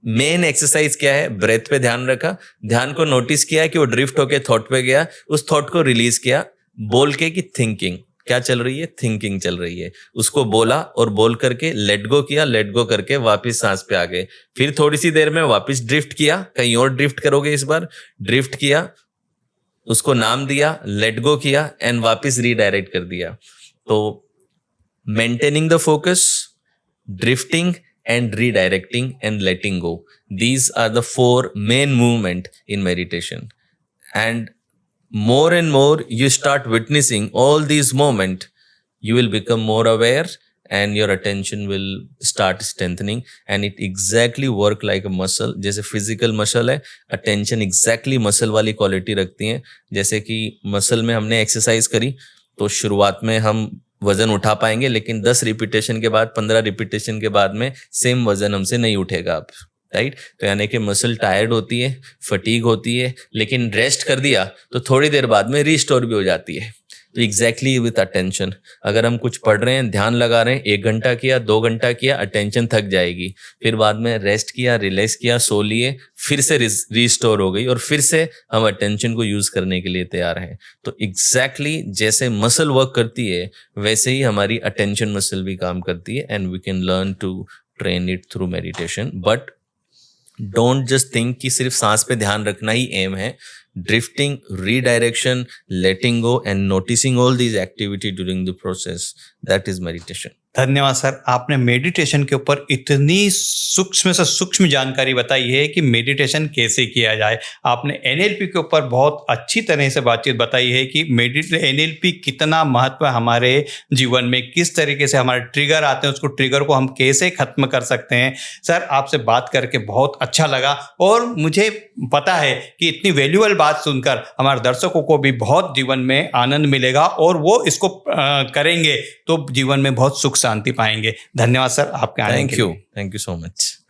मेन एक्सरसाइज क्या है, ब्रेथ पे ध्यान रखा, ध्यान को नोटिस किया कि वो ड्रिफ्ट होके थॉट पे गया, उस थॉट को रिलीज किया बोल के कि थिंकिंग क्या चल रही है, थिंकिंग चल रही है, उसको बोला और बोल करके लेट गो किया, लेट गो करके वापस सांस पे आ गए। फिर थोड़ी सी देर में वापस ड्रिफ्ट किया, कहीं और ड्रिफ्ट करोगे, इस बार ड्रिफ्ट किया, उसको नाम दिया, लेट गो किया एंड वापस रीडायरेक्ट कर दिया। तो maintaining the focus, drifting and redirecting and letting go, these are the 4 main movement in meditation. And more you start witnessing all these moment, you will become more aware and your attention will start strengthening, and it exactly work like a muscle. जैसे physical muscle है, attention exactly muscle वाली quality रखती है। जैसे कि muscle में हमने exercise करी तो शुरुआत में हम वजन उठा पाएंगे, लेकिन 10 रिपीटेशन के बाद, 15 रिपीटेशन के बाद में सेम वजन हमसे नहीं उठेगा अब, राइट। तो यानी कि मसल टायर्ड होती है, फटीग होती है, लेकिन रेस्ट कर दिया तो थोड़ी देर बाद में रिस्टोर भी हो जाती है। तो एग्जैक्टली विथ अटेंशन, अगर हम कुछ पढ़ रहे हैं, ध्यान लगा रहे हैं, 1 घंटा किया, 2 घंटा किया, अटेंशन थक जाएगी, फिर बाद में रेस्ट किया, रिलैक्स किया, सो लिए, फिर से रिस्टोर हो गई और फिर से हम अटेंशन को यूज करने के लिए तैयार हैं। तो एग्जैक्टली जैसे मसल वर्क करती है वैसे ही हमारी अटेंशन मसल भी काम करती है, and we can learn to train it through meditation. But don't just think कि सिर्फ सांस पे ध्यान रखना ही एम है। Drifting, redirection, letting go and noticing all these activity during the process, that is meditation. धन्यवाद सर, आपने मेडिटेशन के ऊपर इतनी सूक्ष्म से सूक्ष्म जानकारी बताई है कि मेडिटेशन कैसे किया जाए। आपने एनएलपी के ऊपर बहुत अच्छी तरह से बातचीत बताई है कि एनएलपी कितना महत्व है हमारे जीवन में, किस तरीके से हमारे ट्रिगर आते हैं, उसको ट्रिगर को हम कैसे ख़त्म कर सकते हैं। सर, आपसे बात करके बहुत अच्छा लगा और मुझे पता है कि इतनी वैल्यूएबल बात सुनकर हमारे दर्शकों को भी बहुत जीवन में आनंद मिलेगा और वो इसको करेंगे तो जीवन में बहुत सुख शांति पाएंगे। धन्यवाद सर आपके आने के लिए। Thank you so much.